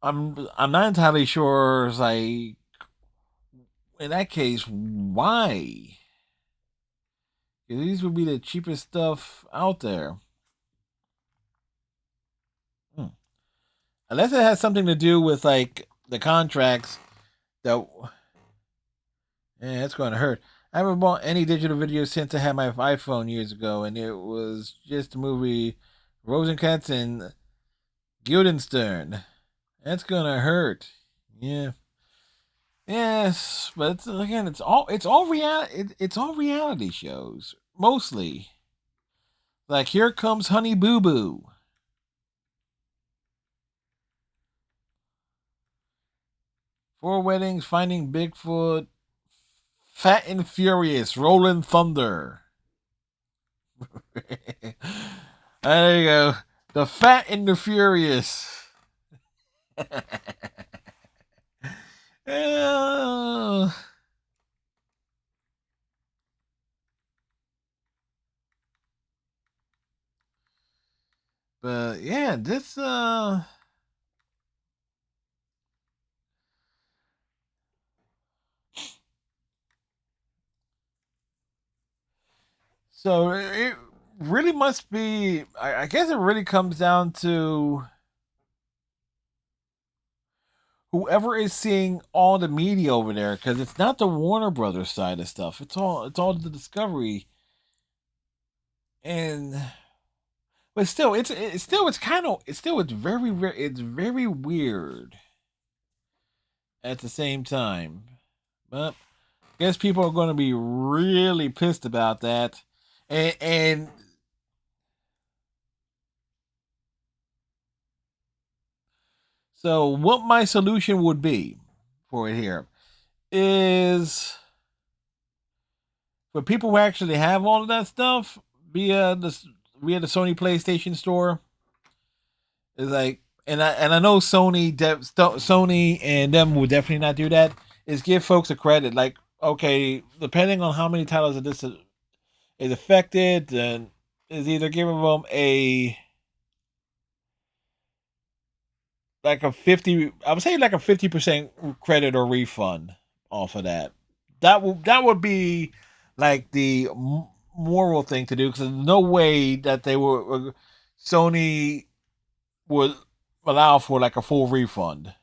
I'm not entirely sure. Like in that case, why? These would be the cheapest stuff out there. Hmm. Unless it has something to do with like the contracts that. Yeah, it's going to hurt. I haven't bought any digital video since I had my iPhone years ago, and it was just the movie Rosencrantz and Guildenstern. That's gonna hurt. Yeah. Yes, but again, it's all reality shows mostly. Like Here Comes Honey Boo Boo, Four Weddings, Finding Bigfoot, Fat and Furious, Rolling Thunder. There you go, the Fat and the Furious. Uh, but yeah, this so it really must be. I guess it really comes down to whoever is seeing all the media over there, because it's not the Warner Brothers side of stuff. It's all the Discovery, and but still, it's kind of it's it's very weird at the same time. But I guess people are going to be really pissed about that, and so what my solution would be for it here is but people who actually have all of that stuff via the Sony PlayStation Store is like, and I know Sony and them will definitely not do that. Is give folks a credit, like, okay, depending on how many titles of this is affected, then is either giving them a like a 50, I would say like a 50% credit or refund off of that. That would be like the moral thing to do, because there's no way that they were Sony would allow for like a full refund.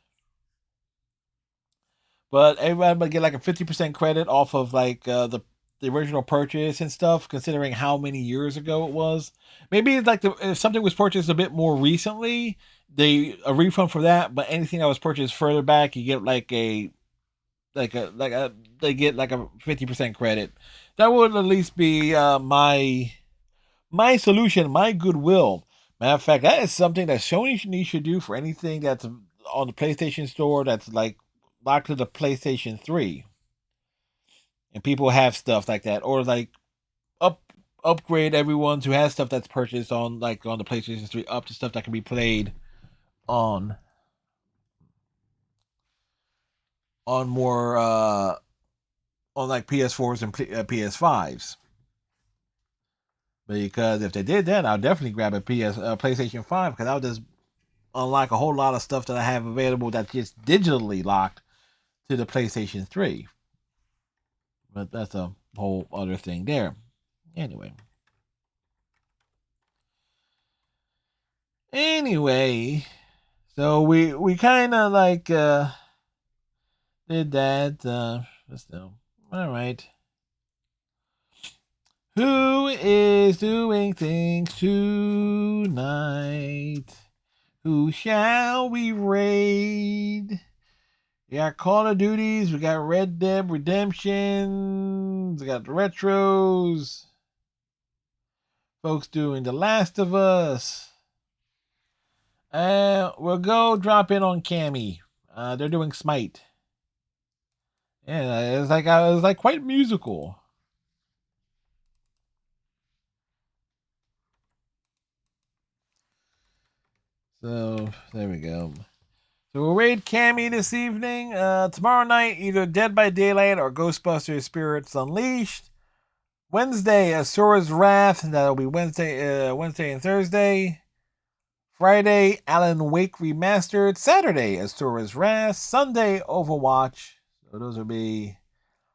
But everybody would get like a 50% credit off of like the original purchase and stuff, considering how many years ago it was. Maybe it's like if something was purchased a bit more recently, they a refund for that. But anything that was purchased further back, you get like a they get like a 50% credit. That would at least be my solution, my goodwill. Matter of fact, that is something that Sony should do for anything that's on the PlayStation Store that's like locked to the PlayStation 3. And people have stuff like that, or like up upgrade everyone who has stuff that's purchased on like on the PlayStation 3 up to stuff that can be played on more on like PS4s and PS5s. Because if they did that, I'll definitely grab a PlayStation 5, because I'll just unlock a whole lot of stuff that I have available that's just digitally locked to the PlayStation 3. But that's a whole other thing there. Anyway. Anyway, so we kind of like did that. But still, all right. Who is doing things tonight? Who shall we raid? We got Call of Duties. We got Red Dead Redemption. We got the retros. Folks doing The Last of Us. We'll go drop in on Cammy. They're doing Smite. Yeah, it was like quite musical. So there we go. So we'll raid Cammy this evening. Tomorrow night, either Dead by Daylight or Ghostbusters Spirits Unleashed. Wednesday, Asura's Wrath. That'll be Wednesday and Thursday. Friday, Alan Wake Remastered. Saturday, Asura's Wrath. Sunday, Overwatch. So those will be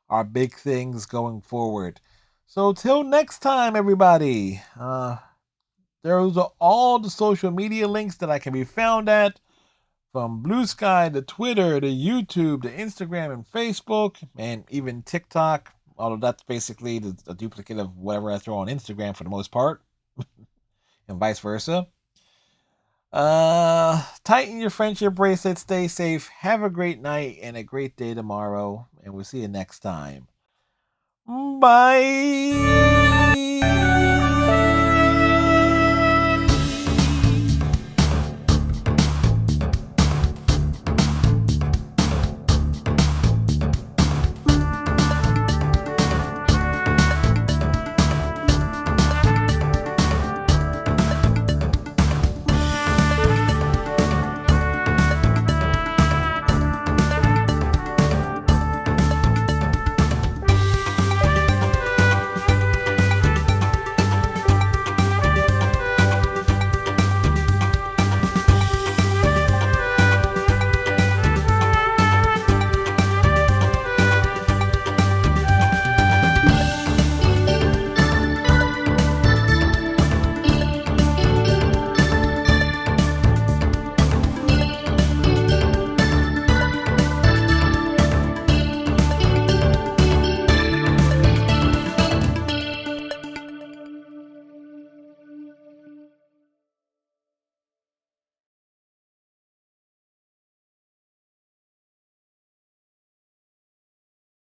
our big things going forward. So till next time, everybody. Those are all the social media links that I can be found at, from Blue Sky to Twitter to YouTube to Instagram and Facebook and even TikTok. Although that's basically a duplicate of whatever I throw on Instagram for the most part, and vice versa. Tighten your friendship bracelet, stay safe, have a great night and a great day tomorrow, and we'll see you next time. Bye.